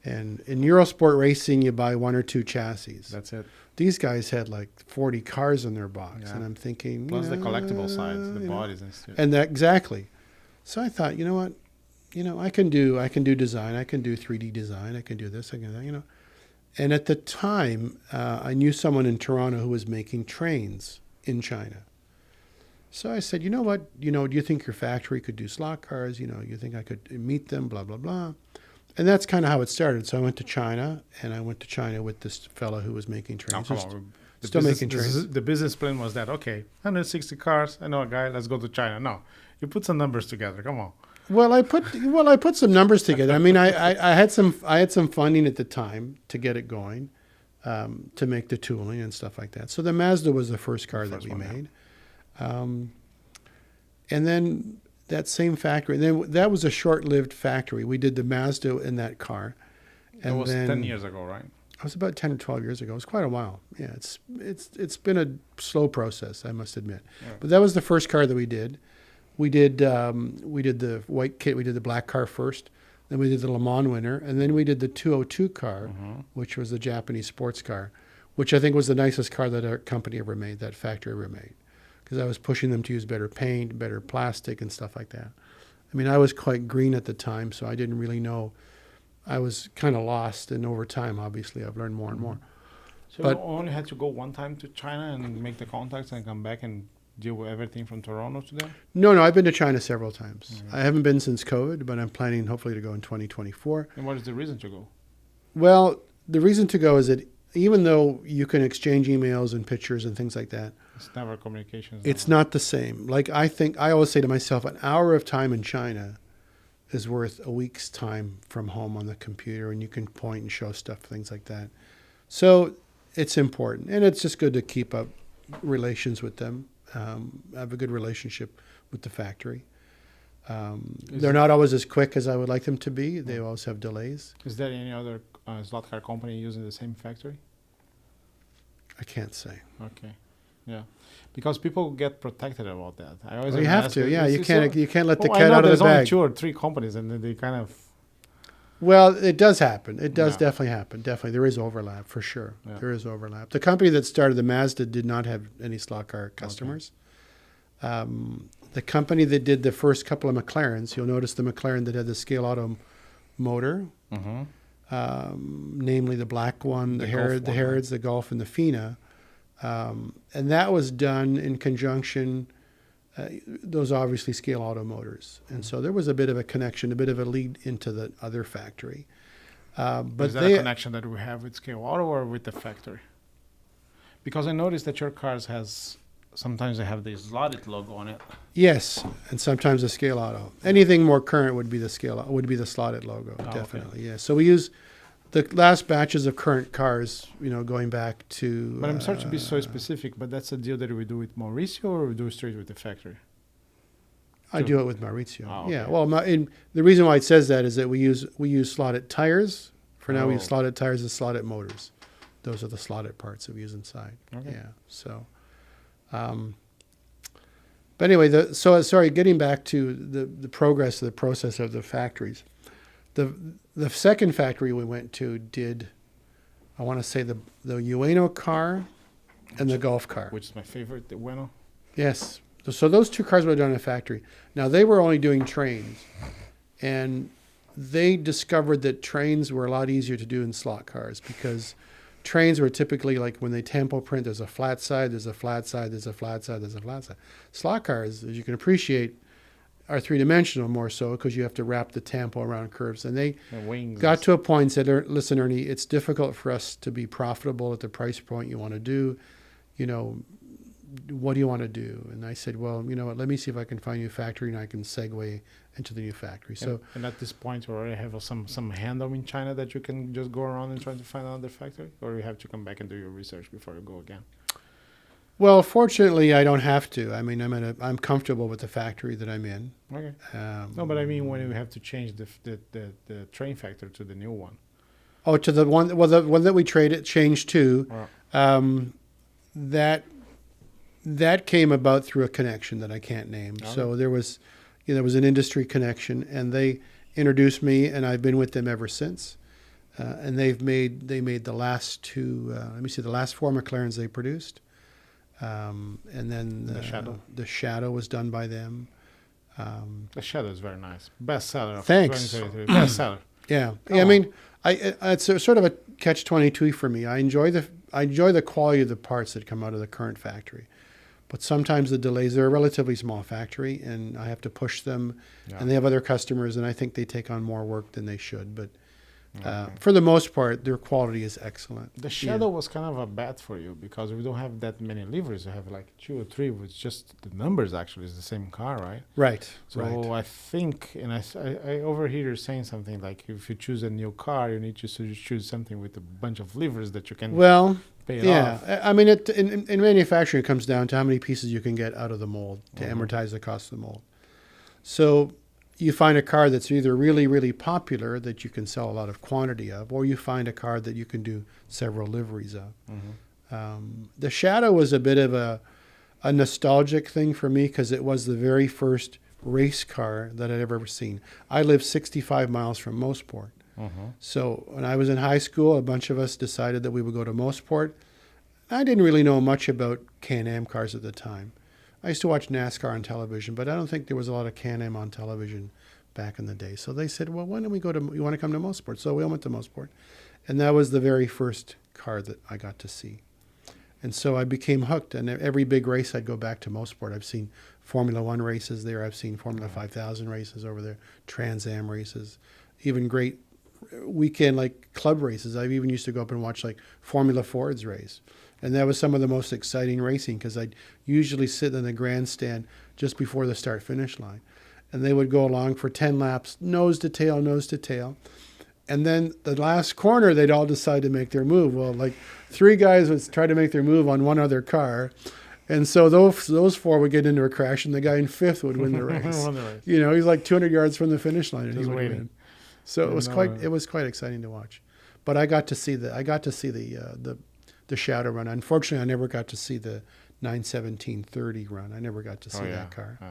And in Eurosport racing, you buy 1 or 2 chassis. That's it. These guys had like 40 cars in their box, Yeah. and I'm thinking, Plus the collectible side, the you know. bodies and stuff. And that exactly. So I thought, you know what, I can do design, I can do 3D design, I can do this, I can do that, And at the time, I knew someone in Toronto who was making trains in China. So I said, you know what, do you think your factory could do slot cars? You think I could meet them? Blah blah blah. And that's kind of how it started. So I went to China, and I went to China with this fellow who was making Now, trains. come on. Still making trains. The business plan was that, okay, 160 cars. I know a guy. Let's go to China. No, you put some numbers together. Come on. Well, I put some numbers together. I mean, I had some funding at the time to get it going. to make the tooling and stuff like that. So the Mazda was the first car that first we one, yeah. made. And then that same factory, then that was a short-lived factory. We did the Mazda in that car. That was 10 years ago, right? It was about 10 or 12 years ago. It was quite a while. Yeah, it's been a slow process, I must admit. Yeah. But that was the first car that we did. We did the white kit. We did the black car first. Then we did the Le Mans winner, and then we did the 202 car, which was the Japanese sports car, which I think was the nicest car that our company ever made, that factory ever made, because I was pushing them to use better paint, better plastic, and stuff like that. I mean, I was quite green at the time, so I didn't really know. I was kind of lost, and over time, obviously, I've learned more and more. So But- you only had to go one time to China and make the contacts and come back and deal with everything from Toronto to there? No, I've been to China several times. I haven't been since COVID, but I'm planning hopefully to go in 2024. And what is the reason to go? Well, the reason to go is that even though you can exchange emails and pictures and things like that, It's never communications. it's not the same. Like I always say to myself, an hour of time in China is worth a week's time from home on the computer, and you can point and show stuff, things like that. So it's important, and it's just good to keep up relations with them. Have a good relationship with the factory. They're not always as quick as I would like them to be. They always have delays. Is there any other slot car company using the same factory? I can't say. Okay, yeah, because people get protected about that. I always Well, you have ask to. them, Yeah, "Is you this can't. so-" You can't let the Well, I cat know out of there's the only bag. 2 or 3 companies, and then they kind of Well, it does happen. It does Yeah. definitely happen. Definitely, there is overlap for sure. Yeah. There is overlap. The company that started the Mazda did not have any slot car customers. The company that did the first couple of McLarens, you'll notice the McLaren that had the Scale Auto motor, namely the black one, the The Golf Harrods, one, right? the Golf, and the Fina, and that was done in conjunction. Those obviously Scale Auto motors, and so there was a bit of a connection, a bit of a lead into the other factory. But is that a connection that we have with Scale Auto or with the factory? Because I noticed that your cars has sometimes they have the slotted logo on it. Yes, and sometimes a Scale Auto. Anything more current would be the slotted logo, okay. definitely. Yeah. So we use the last batches of current cars, going back to. But I'm sorry to be so specific, but that's a deal that we do with Mauricio or we do straight with the factory? I do it with Maurizio. Oh, okay. Yeah. Well, the reason why it says that is that we use slotted tires. For now, we use Oh. slotted tires and slotted motors. Those are the slotted parts that we use inside. Okay. Yeah. So. But anyway, getting back to the progress of the process of the factories. The second factory we went to did, I want to say the Ueno car and the Golf car. Which is my favorite, the Bueno. Yes. So those 2 cars were done in a factory. Now they were only doing trains, and they discovered that trains were a lot easier to do in slot cars because trains were typically like when they tempo print, there's a flat side, there's a flat side, there's a flat side, there's a flat side. Slot cars, as you can appreciate, are 3-dimensional more so because you have to wrap the tempo around curves. And they The wings. got to a point and said, listen, Ernie, it's difficult for us to be profitable at the price point you want to do. What do you want to do? And I said, well, you know what, let me see if I can find you a factory and I can segue into the new factory. So and at this point, you already have some handle in China that you can just go around and try to find another factory? Or you have to come back and do your research before you go again? well, fortunately, I don't have to. I mean, I'm comfortable with the factory that I'm in. Okay. Um, No, but I mean when you have to change the train factor to the new one. Oh, to the one that we changed to, Wow. that came about through a connection that I can't name. Okay. So there was an industry connection, and they introduced me, and I've been with them ever since. And they made the last 2. The last 4 McLarens they produced, and then The Shadow. The Shadow was done by them. The Shadow is very nice. Best seller of Thanks. 2023. Best seller. Yeah, Oh. I mean, it's a sort of a catch-22 for me. I enjoy the quality of the parts that come out of the current factory, but sometimes the delays. They're a relatively small factory, and I have to push them, Yeah. and they have other customers, and I think they take on more work than they should. But For the most part, their quality is excellent. The Shadow was kind of a bad for you because we don't have that many liveries. We have like 2 or 3, with just the numbers actually is the same car, right? Right. So right. I think, and I overhear you saying something like if you choose a new car, you need to choose something with a bunch of liveries that you can Well, pay it yeah. off. I mean, in manufacturing, it comes down to how many pieces you can get out of the mold to amortize the cost of the mold. So you find a car that's either really, really popular that you can sell a lot of quantity of, or you find a car that you can do several liveries of. The Shadow was a bit of a nostalgic thing for me because it was the very first race car that I'd ever seen. I live 65 miles from Mossport. So when I was in high school, a bunch of us decided that we would go to Mossport. I didn't really know much about Can-Am cars at the time. I used to watch NASCAR on television, but I don't think there was a lot of Can-Am on television back in the day. So they said, well, why don't we go to, you want to come to Mossport? So we all went to Mossport. And that was the very first car that I got to see. And so I became hooked. And every big race, I'd go back to Mossport. I've seen Formula One races there. I've seen Formula 5000 races over there, Trans Am races, even great weekend like club races. I even used to go up and watch like Formula Ford's race. And that was some of the most exciting racing because I'd usually sit in the grandstand just before the start-finish line. And they would go along for 10 laps, nose to tail, nose to tail. And then the last corner, they'd all decide to make their move. Well, like 3 guys would try to make their move on one other car. And so those 4 would get into a crash, and the guy in 5th would win the race. You know, he's like 200 yards from the finish line, and Just he would waiting. win. So it was quite exciting to watch. But I got to see the Shadow run. Unfortunately, I never got to see the 917-30 run. I never got to see that car. Yeah.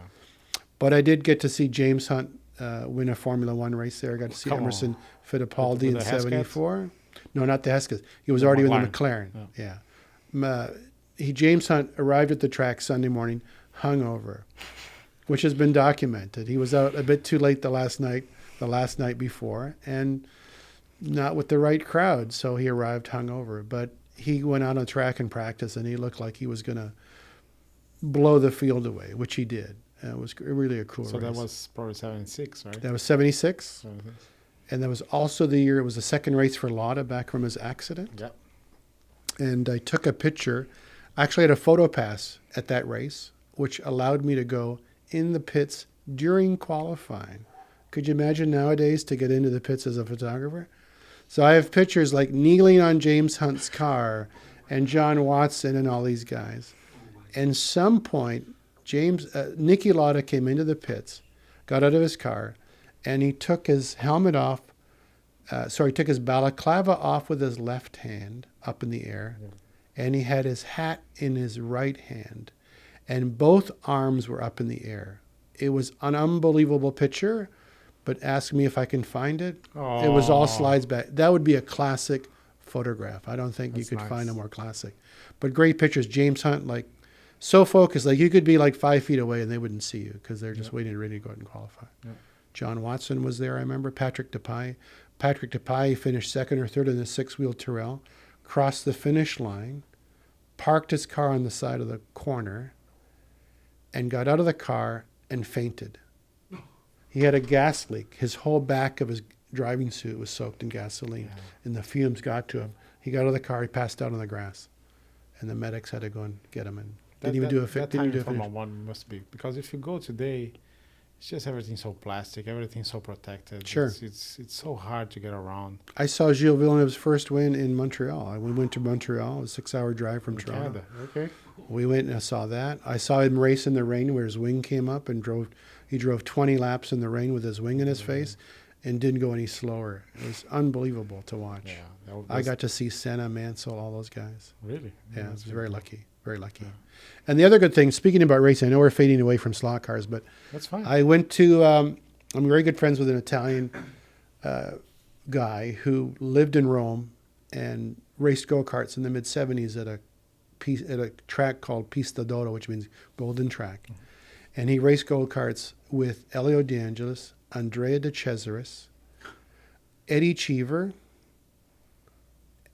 But I did get to see James Hunt win a Formula One race there. I got to see Come Emerson on. Fittipaldi With in the Heskeths? '74. No, not the Heskeths. He was The already McLaren. with the McLaren. Yeah. Yeah. James Hunt arrived at the track Sunday morning hungover, which has been documented. He was out a bit too late the last night before, and not with the right crowd, so he arrived hungover. But he went out on track and practice, and he looked like he was going to blow the field away, which he did. It was really a cool race. So that was probably 76, right? That was 76. 76. And that was also the year, it was the second race for Lauda back from his accident. Yep. And I took a picture. I actually had a photo pass at that race, which allowed me to go in the pits during qualifying. Could you imagine nowadays to get into the pits as a photographer? So I have pictures like kneeling on James Hunt's car and John Watson and all these guys. And some point, Niki Lauda came into the pits, got out of his car, and he took his helmet off. He took his balaclava off with his left hand up in the air, and he had his hat in his right hand, and both arms were up in the air. It was an unbelievable picture, but ask me if I can find it. It was all slides back. That would be a classic photograph. I don't think That's you could nice. find a more classic. But great pictures. James Hunt, like, so focused, like you could be like 5 feet away and they wouldn't see you because they're just waiting ready to go out and qualify. Yeah. John Watson was there, I remember. Patrick Depay. Patrick Depay finished second or third in the 6-wheel Tyrrell, crossed the finish line, parked his car on the side of the corner, and got out of the car and fainted. He had a gas leak. His whole back of his driving suit was soaked in gasoline, and the fumes got to him. He got out of the car, he passed out on the grass, and the medics had to go and get him. And didn't even do a that didn't time even do a Formula finish. One must be, because if you go today, it's just everything so plastic, everything so protected. Sure. It's so hard to get around. I saw Gilles Villeneuve's first win in Montreal. We went to Montreal, a 6-hour drive from Toronto. Canada. Okay. We went and I saw that. I saw him race in the rain where his wing came up and he drove 20 laps in the rain with his wing in his face and didn't go any slower. It was unbelievable to watch. Yeah. I got to see Senna, Mansell, all those guys. Really. Yeah, I was That's very cool. lucky, very lucky. And the other good thing, speaking about racing, I know we're fading away from slot cars, but That's fine. I went to, I'm very good friends with an Italian guy who lived in Rome and raced go-karts in the mid-'70s at a track called Pista d'Oro, which means golden track. And he raced go-karts with Elio De Angelis, Andrea De Cesaris, Eddie Cheever,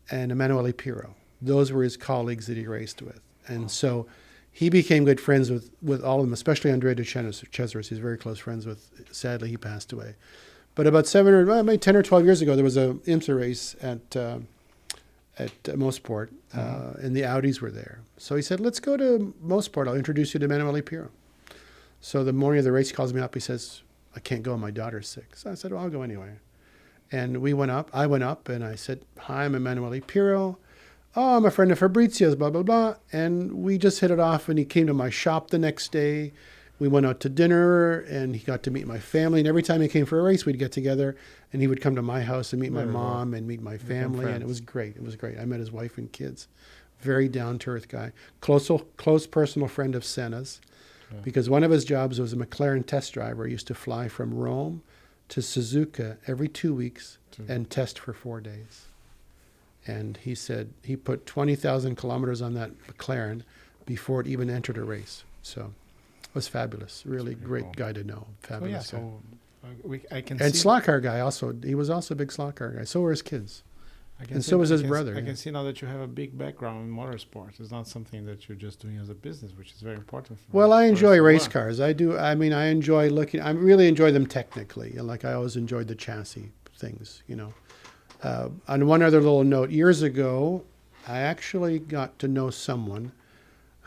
and Emanuele Pirro. Those were his colleagues that he raced with. And so he became good friends with all of them, especially Andrea De Cesaris. He's very close friends with. Sadly, he passed away. But about maybe 10 or 12 years ago, there was a IMSA race at Mosport, and the Audis were there. So he said, let's go to Mosport. I'll introduce you to Emanuele Pirro. So the morning of the race, he calls me up. He says, I can't go. My daughter's sick. So I said, well, I'll go anyway. And we went up. I went up, and I said, hi, I'm Emanuele Pirro. Oh, I'm a friend of Fabrizio's, blah, blah, blah. And we just hit it off, and he came to my shop the next day. We went out to dinner, and he got to meet my family. And every time he came for a race, we'd get together, and he would come to my house and meet my mom and meet my family. And it was great. It was great. I met his wife and kids. Very down-to-earth guy. Close personal friend of Senna's, because one of his jobs was a McLaren test driver. He used to fly from Rome to Suzuka every 2 weeks and test for 4 days. And he said he put 20,000 kilometers on that McLaren before it even entered a race. So it was fabulous. Really great guy to know. Fabulous guy. I can And see slot car guy also. He was also a big slot car guy. So were his kids. I can And see- so was I his can- brother, I yeah. can see now that you have a big background in motorsports. It's not something that you're just doing as a business, which is very important. Well, I for us enjoy to race learn. cars. I do. I mean, I enjoy looking. I really enjoy them technically. Like I always enjoyed the chassis things, you know. On one other little note, years ago, I actually got to know someone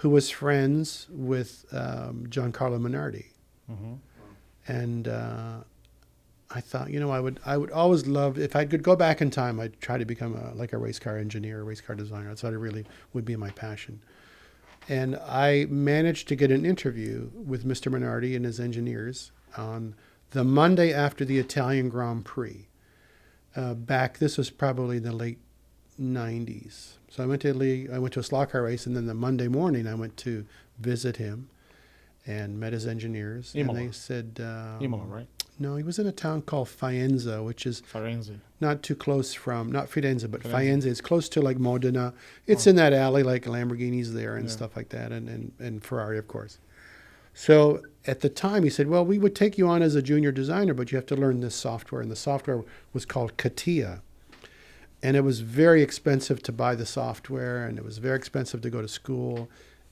who was friends with Giancarlo Minardi. Mhm. And I thought, you know, I would always love, if I could go back in time, I'd try to become a race car engineer, a race car designer. That's what it really would be my passion. And I managed to get an interview with Mr. Minardi and his engineers on the Monday after the Italian Grand Prix. This was probably the late 90s. So I went to Italy, I went to a slot car race, and then the Monday morning I went to visit him and met his engineers. Imola. And they said... Imola, right? No, he was in a town called Faenza, which is Firenze. not too close from, not Firenze, but Firenze. Faenza. It's close to like Modena. It's in that alley, like Lamborghini's there and Yeah. stuff like that, and Ferrari, of course. So at the time, he said, well, we would take you on as a junior designer, but you have to learn this software. And the software was called CATIA. And it was very expensive to buy the software, and it was very expensive to go to school.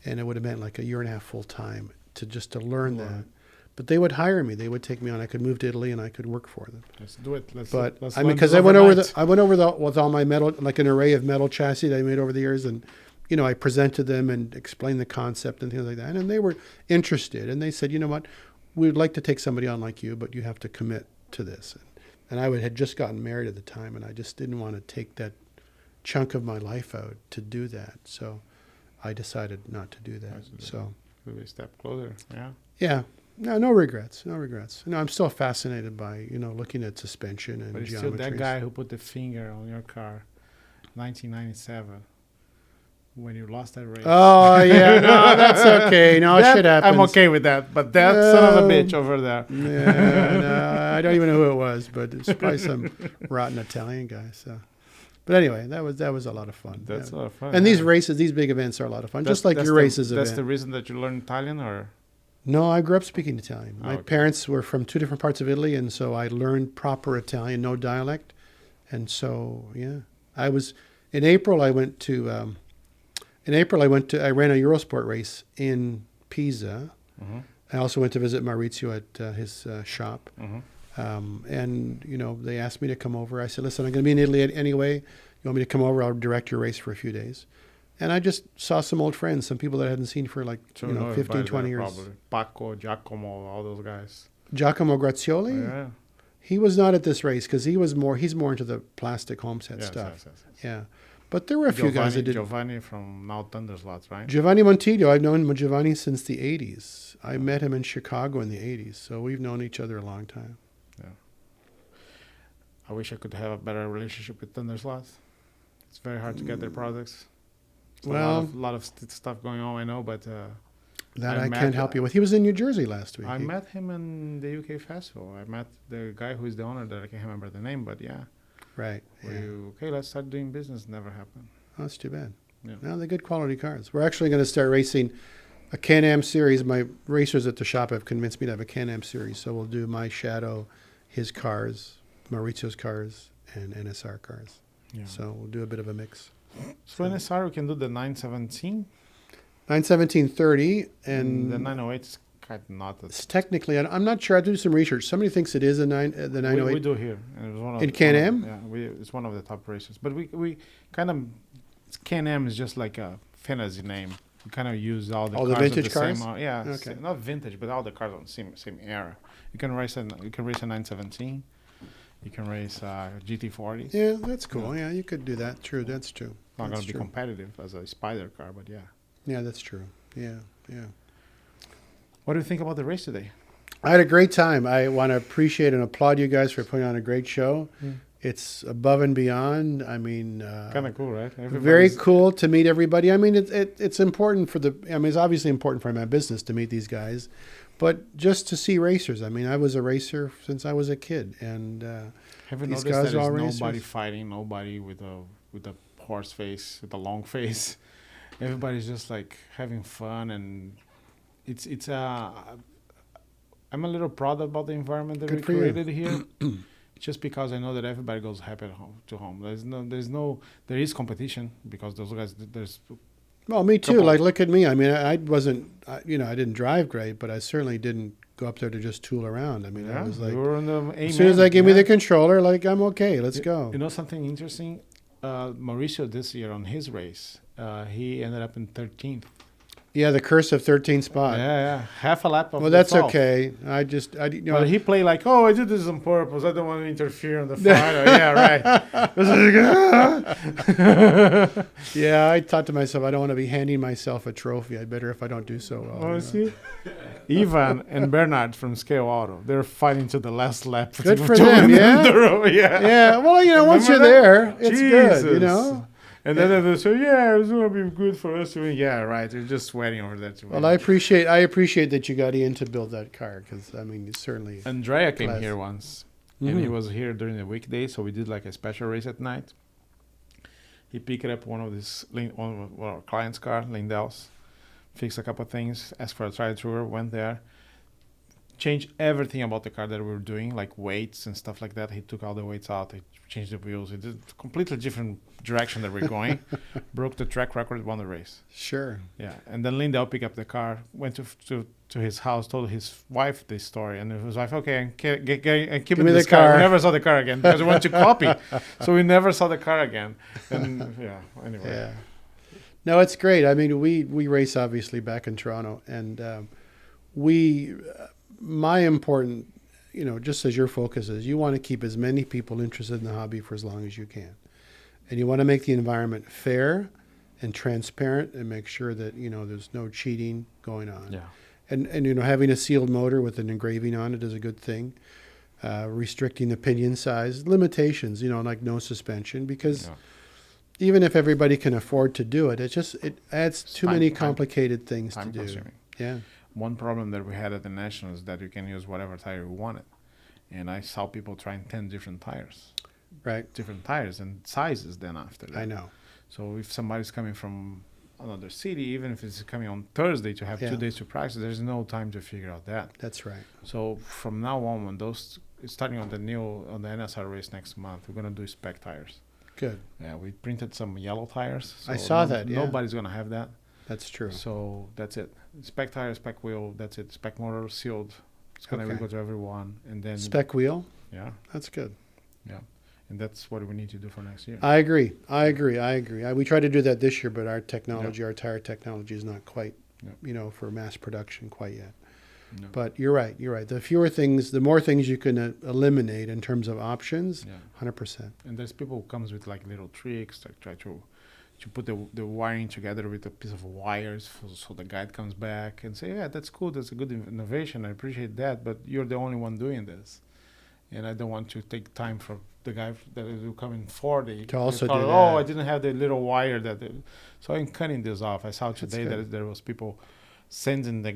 And it would have meant like a year and a half full time to learn that. But they would hire me. They would take me on. I could move to Italy and I could work for them. Let's do it. Let's But let's I mean, learn because this I went over with all my metal, like an array of metal chassis that I made over the years, and you know, I presented them and explained the concept and things like that, and they were interested. And they said, you know what, we'd like to take somebody on like you, but you have to commit to this. And I had just gotten married at the time, and I just didn't want to take that chunk of my life out to do that. So I decided not to do that. Absolutely. So Maybe a step closer. Yeah. yeah. No regrets. No regrets. No, I'm still fascinated by, you know, looking at suspension and But it's still that geometries. guy who put the finger on your car, 1997, when you lost that race. Oh yeah, no, that's okay. No, That- shit happens. I'm okay with that, but that son of a bitch over there. Yeah, no, I don't even know who it was, but it's probably some rotten Italian guy. So, but anyway, that was a lot of fun. That's a Yeah. lot of fun. And these yeah. races, these big events are a lot of fun, That's- just like that's your the- races That's event. the reason that you learned Italian, or No, I grew up speaking Italian. My okay. parents were from two different parts of Italy, and so I learned proper Italian, no dialect. And so, yeah, I was in April. I went to I ran a Eurosport race in Pisa. Mhm. I also went to visit Maurizio at his shop. Mhm. And, you know, they asked me to come over. I said, listen, I'm going to be in Italy anyway. You want me to come over? I'll direct your race for a few days. And I just saw some old friends, some people that I hadn't seen for like, So you know, know 15, everybody 20 there, years. Probably. Paco, Giacomo, all those guys. Giacomo Grazioli, Yeah. he was not at this race because he's more into the plastic home set Yes, stuff. yes, yes, yes. Yeah. But there were a few guys that did. Giovanni from now Thunderslots, right? Giovanni Montiglio, I've known Giovanni since the 80s. I met him in Chicago in the 80s. So we've known each other a long time. I wish I could have a better relationship with Thunderslots. It's very hard to get their products. It's Well- a lot of stuff going on, I know, but That I I met- can't help you with. He was in New Jersey last week. I met him in the UK festival. I met the guy who is the owner that I can't remember the name, but yeah. Right. Yeah. Okay, let's start doing business. Never happened. Oh, that's too bad. Yeah. No, they're good quality cars. We're actually going to start racing a Can-Am series. My racers at the shop have convinced me to have a Can-Am series. So we'll do my Shadow, his cars, Maurizio's cars, and NSR cars. Yeah. So we'll do a bit of a mix. So NSR, we can do the 917. 91730 and the 908 is kind of not. It's technically, I'm not sure. I do some research. Somebody thinks it is the 908. We do here. And it was one of In the- Can-Am? It's one of the top races. But we kind of, Can-Am is just like a fantasy name. We kind of use all the All cars the of vintage cars? Same, yeah, Okay. not vintage, but all the cars on the same era. You can race a 917. You can race GT40. Yeah, that's cool. Yeah, you could do that. True, that's true. Not going That's to be true. competitive as a Spider car, but yeah. Yeah, that's true. Yeah, yeah. What do you think about the race today? I had a great time. I want to appreciate and applaud you guys for putting on a great show. It's above and beyond. I mean, Kind of cool, right? very Everybody's- cool to meet everybody. I mean, it's important for it's obviously important for my business to meet these guys, but just to see racers. I mean, I was a racer since I was a kid, and Have you these noticed guys that are all there's nobody racers. fighting, nobody with a horse face, with a long face. Everybody's just like having fun, and it's I'm a little proud about the environment that Good we for you. created here. Just because I know that everybody goes happy to home. There is competition because those guys there's Well, me too. Couple- Like, look at me. I mean, I wasn't, I didn't drive great, but I certainly didn't go up there to just tool around. I mean, I was like, you were in the as soon as they give me yeah. the controller, like, I'm okay. Let's go. You know something interesting? Mauricio this year on his race, he ended up in 13th. Yeah, the curse of 13 spot. Yeah, half a lap of Well, that's the 12th. okay. But he played like, oh, I did this on purpose. I don't want to interfere on the final. Yeah, right. yeah, I thought to myself, I don't want to be handing myself a trophy. I better if I don't do so well. Oh, see? Ivan and Bernard from Scale Auto, they're fighting to the last lap. Good to for win them, yeah? the row, yeah. Yeah, well, once you're Remember there, it's good, you Jesus. know? And then they say, yeah, it's going to be good for us to win. Yeah, right. They're just sweating over that to win. Well, I appreciate that you got in to build that car because, I mean, you certainly. Andrea came Class. here once, and he Mhm. was here during the weekday, so we did like a special race at night. He picked up one of our clients' car, Lindell's, fixed a couple of things, asked for a try tour, went there, changed everything about the car that we were doing, like weights and stuff like that. He took all the weights out, he changed the wheels, he did a completely different direction that we're going, broke the track record, won the race. Sure. Yeah, and then Lindell picked up the car, went to his house, told his wife this story, and his wife, okay, and keep me this the car. car. We never saw the car again because we went to copy, so we never saw the car again. And yeah, anyway. Yeah. No, it's great. I mean, we race obviously back in Toronto, and my important, just as your focus is, you want to keep as many people interested in the hobby for as long as you can, and you want to make the environment fair and transparent, and make sure that there's no cheating going on. Yeah. And having a sealed motor with an engraving on it is a good thing. Restricting the pinion size, limitations, like no suspension, because Yeah. even if everybody can afford to do it, it adds too many time- complicated things to Time do. consuming. Yeah. One problem that we had at the National is that you can use whatever tire we wanted, and I saw people trying 10 different tires, Right. and sizes. Then after that, I know. So if somebody's coming from another city, even if it's coming on Thursday to have Yeah. 2 days to practice, there's no time to figure out that. That's right. So from now on, when starting on the NSR race next month, we're gonna do spec tires. Good. Yeah, we printed some yellow tires. I saw that, yeah. Nobody's gonna have that. That's true. So that's it. Spec tire, spec wheel. That's it. Spec motor sealed. It's gonna Okay. go to everyone, and then Spec wheel. yeah, That's good. and that's what we need to do for next year. I agree. We tried to do that this year, but our technology, our tire technology, is not quite, for mass production quite yet. No. But you're right. The more things you can eliminate in terms of options, Yeah. 100%. And there's people who comes with like little tricks, like try to put the wiring together with a piece of wires, so the guide comes back and say, yeah, that's cool, that's a good innovation, I appreciate that, but you're the only one doing this, and I don't want to take time from the guy that will come in 40 To also thought, do oh, that. I didn't have the little wire so I'm cutting this off. I saw today good. that there was people sending the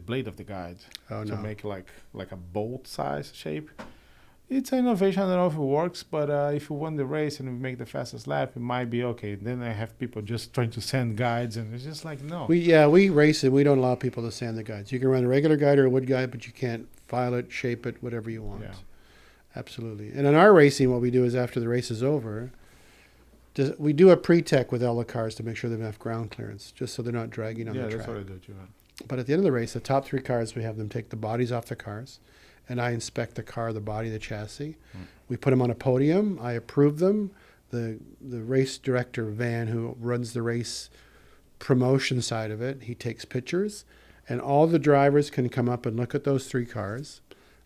blade of the guide Oh, to no. make like a bolt size shape. It's an innovation. I don't know if it works, but if we win the race and we make the fastest lap, it might be okay. Then I have people just trying to send guides, and it's just like, no. We race and we don't allow people to sand the guides. You can run a regular guide or a wood guide, but you can't file it, shape it, whatever you want. Yeah. Absolutely. And in our racing, what we do is after the race is over, we do a pre-tech with all the cars to make sure they have enough ground clearance, just so they're not dragging on Yeah, the that's track. what I do too. Man. But at the end of the race, the top 3 cars, we have them take the bodies off the cars, and I inspect the car, the body, the chassis. We put them on a podium. I approve them. The race director, Van, who runs the race promotion side of it, he takes pictures, and all the drivers can come up and look at those 3 cars.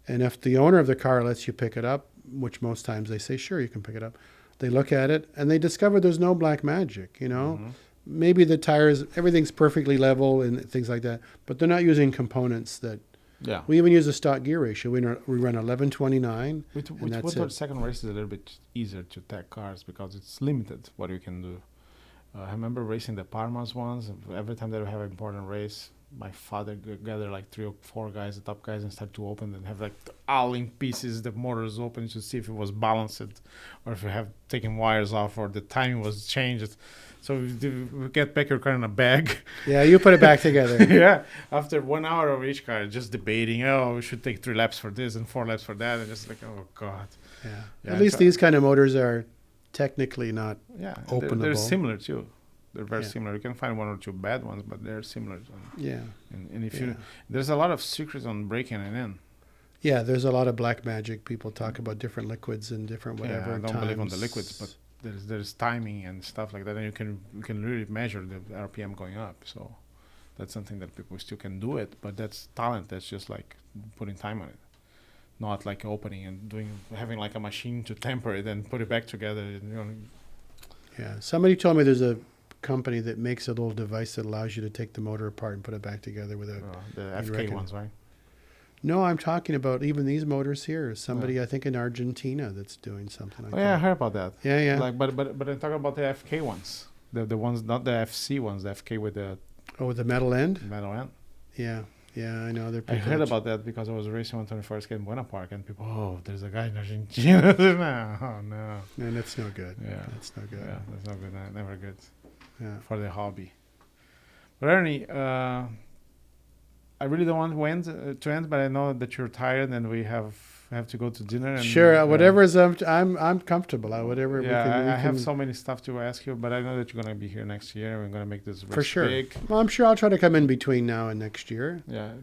And if the owner of the car lets you pick it up, which most times they say, sure, you can pick it up, they look at it and they discover there's no black magic, you know. Maybe the tires, everything's perfectly level and things like that, but they're not using components that. Yeah. We even use a stock gear ratio. We run 1129. With and that's what it. our second race is a little bit easier to tag cars because it's limited what you can do. I remember racing the Parmas ones. Every time that we have an important race, my father gather like 3 or 4 guys, the top guys, and start to open and have like all in pieces, the motors open to see if it was balanced or if you have taken wires off or the timing was changed. So we get back your car in a bag. Yeah, you put it back together. Yeah, after 1 hour of each car, just debating, oh, we should take 3 laps for this and 4 laps for that, and just like, oh, God. Yeah. At least these kind of motors are technically not. Yeah, Openable. they're similar too. They're very Yeah. similar. You can find 1 or 2 bad ones, but they're similar. Yeah. And if Yeah. there's a lot of secrets on breaking it in. Yeah, there's a lot of black magic. People talk about different liquids and different whatever. Yeah, I don't believe on the times. liquids, but there's timing and stuff like that, and you can really measure the RPM going up. So that's something that people still can do it, but that's talent. That's just like putting time on it, not like opening and having like a machine to temper it and put it back together. Yeah. Somebody told me there's a company that makes a little device that allows you to take the motor apart and put it back together without. The You'd FK reckon. ones, right? No, I'm talking about even these motors here. Somebody I think in Argentina that's doing something like Oh yeah, I that. heard about that. Yeah, yeah. Like, but I'm talking about the FK ones, the ones, not the FC ones, the FK with the Oh, with the metal end. metal end. Yeah, yeah. I know they're. I people heard that- about that because I was racing 121st in Buena Park, and people, oh, there's a guy in Argentina. No, oh no. And that's no good. Yeah, That's no good. yeah, that's not good. Never good Yeah. for the hobby. But Ernie, I really don't want to end, but I know that you're tired, and we have to go to dinner. And, Sure, whatever is I'm comfortable. Whatever. Yeah, we I have can- so many stuff to ask you, but I know that you're gonna be here next year. We're gonna make this race For sure. big. Well, I'm sure I'll try to come in between now and next year. Yeah,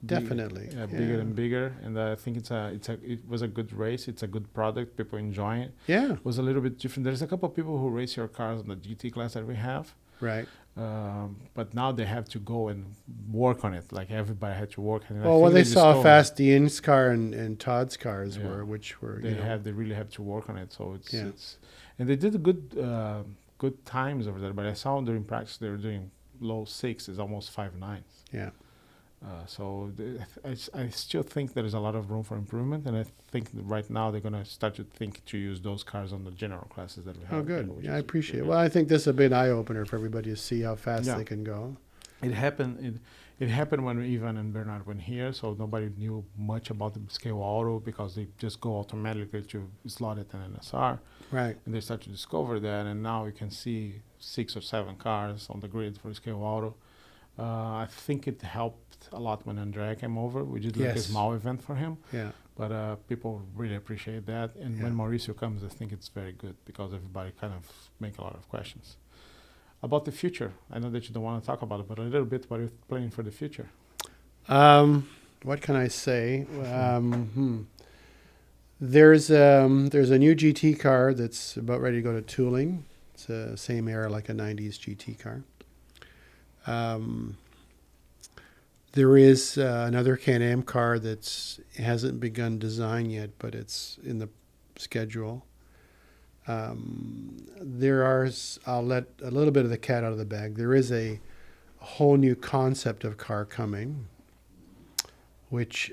Definitely. Yeah, bigger and bigger, and I think it was a good race. It's a good product. People enjoy it. Yeah. It was a little bit different. There's a couple of people who race your cars on the GT class that we have, Right. but now they have to go and work on it. Like everybody had to work. And I Well, when think they saw how discovered fast Dean's car and Todd's cars Yeah. were, which were they you know, they really have to work on it. So Yeah. it's and they did good times over there. But I saw during practice they were doing low 6s, almost 5.9s. yeah. I still think there is a lot of room for improvement, and I think that right now they're going to start to think to use those cars on the general classes that we have. Oh, good. which Yeah, I is appreciate it. really Well, I think this will be an eye opener for everybody to see how fast Yeah. they can go. good. It happened. It happened when Ivan and Bernard went here, so nobody knew much about the scale auto because they just go automatically to slot it in NSR, Right. and they start to discover that, and now you can see 6 or 7 cars on the grid for scale auto. I think it helped a lot when Andrea came over. We did like a Yes. small event for him, Yeah. but people really appreciate that. And Yeah. when Mauricio comes, I think it's very good because everybody kind of make a lot of questions about the future. I know that you don't want to talk about it, but a little bit what you're planning for the future. What can I say? There's a new GT car that's about ready to go to tooling. It's the same era like a 90s GT car. There is another Can-Am car that's hasn't begun design yet, but it's in the schedule. I'll let a little bit of the cat out of the bag. There is a whole new concept of car coming, which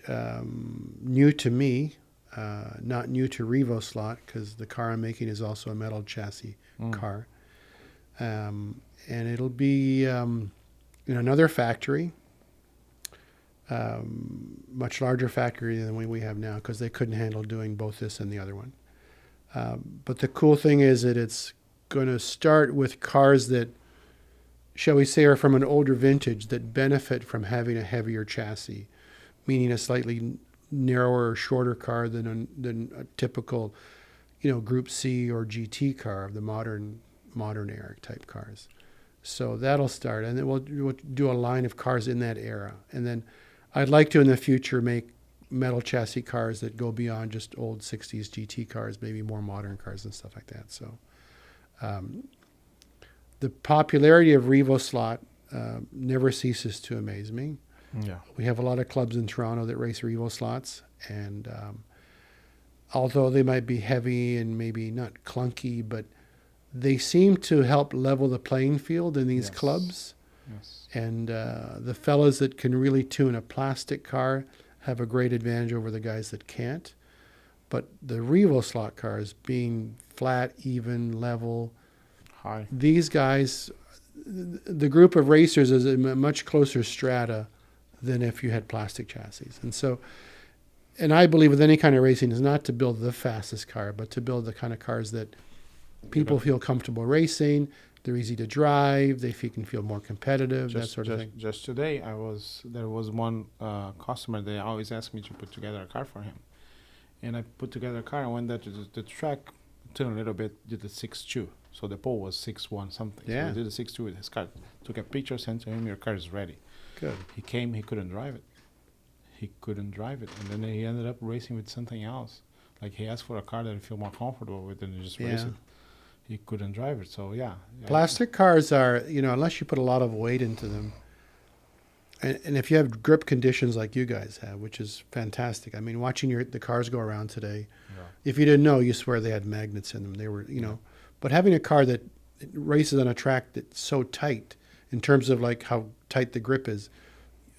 new to me, not new to Revo Slot, because the car I'm making is also a metal chassis car. And it'll be in another factory, much larger factory than the one we have now, because they couldn't handle doing both this and the other one. But the cool thing is that it's going to start with cars that, shall we say, are from an older vintage that benefit from having a heavier chassis, meaning a slightly narrower or shorter car than a typical, Group C or GT car of the modern era type cars. So that'll start, and then we'll do a line of cars in that era. And then I'd like to in the future make metal chassis cars that go beyond just old 60s GT cars, maybe more modern cars and stuff like that. So the popularity of Revo Slot never ceases to amaze me. Yeah. We have a lot of clubs in Toronto that race Revo slots, and although they might be heavy and maybe not clunky, but they seem to help level the playing field in these Yes. clubs. Yes. And the fellas that can really tune a plastic car have a great advantage over the guys that can't. But the Revo slot cars, being flat, even, level, High. these guys, the group of racers is a much closer strata than if you had plastic chassis. And so, and I believe with any kind of racing is not to build the fastest car, but to build the kind of cars that people feel comfortable racing. They're easy to drive. They can feel more competitive, that sort of thing. Just today, there was one customer. They always ask me to put together a car for him, and I put together a car. I went there to the track, turned a little bit, did the 6.2. So the pole was 6.1 something. Yeah. So I did the 6.2 with his car. Took a picture, sent to him. Your car is ready. Good. He came. He couldn't drive it. And then he ended up racing with something else. Like he asked for a car that he feel more comfortable with, and he just race Yeah. it. He couldn't drive it. So yeah. Plastic cars are, unless you put a lot of weight into them, and if you have grip conditions like you guys have, which is fantastic. I mean, watching the cars go around today, Yeah. if you didn't know, you swear they had magnets in them. They were, but having a car that races on a track that's so tight in terms of like how tight the grip is,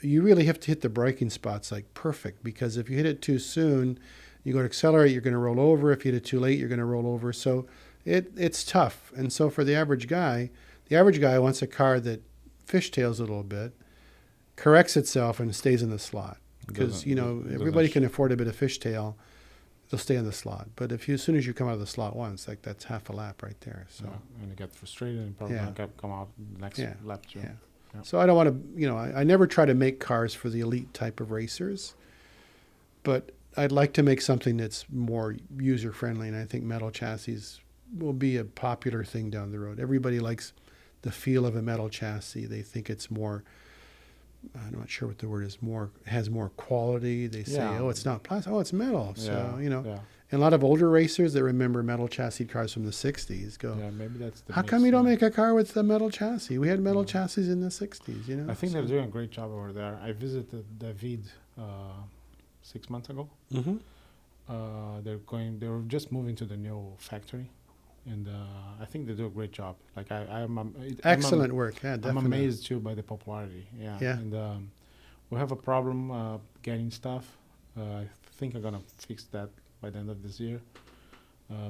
you really have to hit the braking spots like perfect, because if you hit it too soon, you go to accelerate, you're going to roll over. If you hit it too late, you're going to roll over. So it's tough. And so for the average guy wants a car that fishtails a little bit, corrects itself, and stays in the slot. Because, everybody can afford a bit of fishtail. They'll stay in the slot. But as soon as you come out of the slot once, like that's half a lap right there. So And he got frustrated and probably Yeah. not come out next Yeah. lap too. yeah. Yeah. So I don't want to, I never try to make cars for the elite type of racers, but I'd like to make something that's more user friendly. And I think metal chassis will be a popular thing down the road. Everybody likes the feel of a metal chassis. They think it's more, I'm not sure what the word is, has more quality. They say, Yeah. oh, it's not plastic. Oh, it's metal. So, Yeah. and a lot of older racers that remember metal chassis cars from the 60s go, Yeah, maybe that's the how mix, come you don't yeah. make a car with the metal chassis? We had metal chassis in the 60s, I think so. they're doing a great job over there. I visited David 6 months ago. Mhm. They were just moving to the new factory, and I think they do a great job. Like Excellent work. Yeah, I'm definitely. amazed too by the popularity. Yeah. Yeah. And we have a problem getting stuff. I think I'm gonna fix that by the end of this year.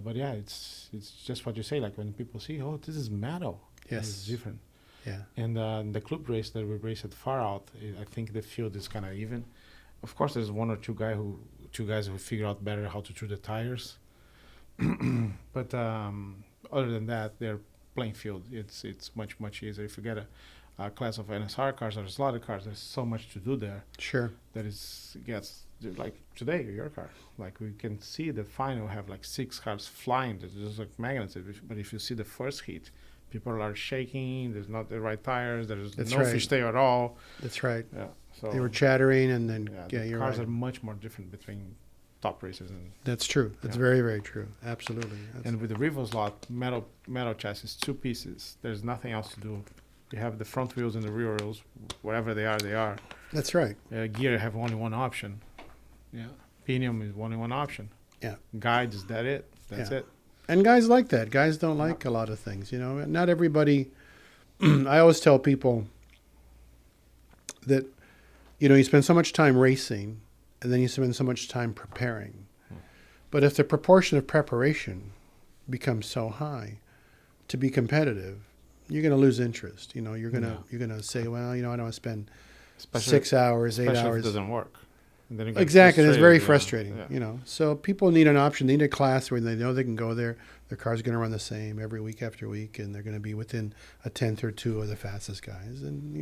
But yeah, it's just what you say. Like when people see, oh, this is metal. Yes. It's different. Yeah. And the club race that we race at Far Out, I think the field is kind of even. Of course, there's one or two guys who figure out better how to chew the tires. But other than that, their playing field, it's much easier. If you get a class of NSR cars or slotted cars, there's so much to do there Sure. that gets like today your car. Like we can see the final have like 6 cars flying. There's just like magnets. But if you see the first heat, people are shaking. There's not the right tires. There's That's no right. fish there at all. That's right. Yeah. So They were chattering, and then the you're cars right. are much more different between top races That's true. That's Yeah. very, very true. Absolutely. and with the Revo slot metal chassis, 2 pieces. There's nothing else to do. You have the front wheels and the rear wheels, whatever they are. That's right. Gear have only one option. Yeah. Pinion is only one option. Yeah. Guide is that it? That's Yeah. it. And guys like that. Guys don't like a lot of things, Not everybody. I always tell people that, you spend so much time racing, and then you spend so much time preparing. But if the proportion of preparation becomes so high to be competitive, you're going to lose interest. You're going to say, well, I don't want to spend 6 hours, 8 especially if hours. it doesn't work. And then you get Exactly, and it's very frustrated, frustrating. So people need an option. They need a class where they know they can go there. Their car's going to run the same every week after week, and they're going to be within a tenth or two of the fastest guys. And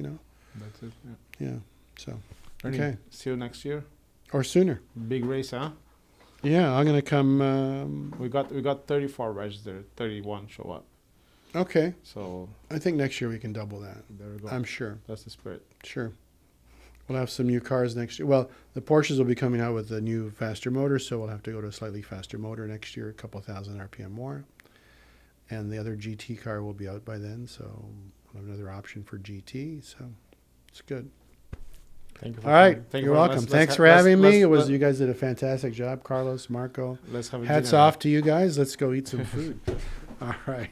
That's it. Yeah. yeah. So Ernie, okay, see you next year. or sooner. Big race, huh? Yeah, I'm going to come. We got 34 registered. 31 show up. Okay. So I think next year we can double that. there we go. I'm sure. That's the spirit. Sure. We'll have some new cars next year. Well, the Porsches will be coming out with a new faster motor, so we'll have to go to a slightly faster motor next year, a couple thousand RPM more. And the other GT car will be out by then, so we'll have another option for GT. So it's good. Thank you. For All right. coming. Thank You're you. welcome. Let's Thanks ha- for let's- having me. let's- It was let- you guys did a fantastic job, Carlos, Marco. Let's have a Hats dinner. off to you guys. Let's go eat some food. All right.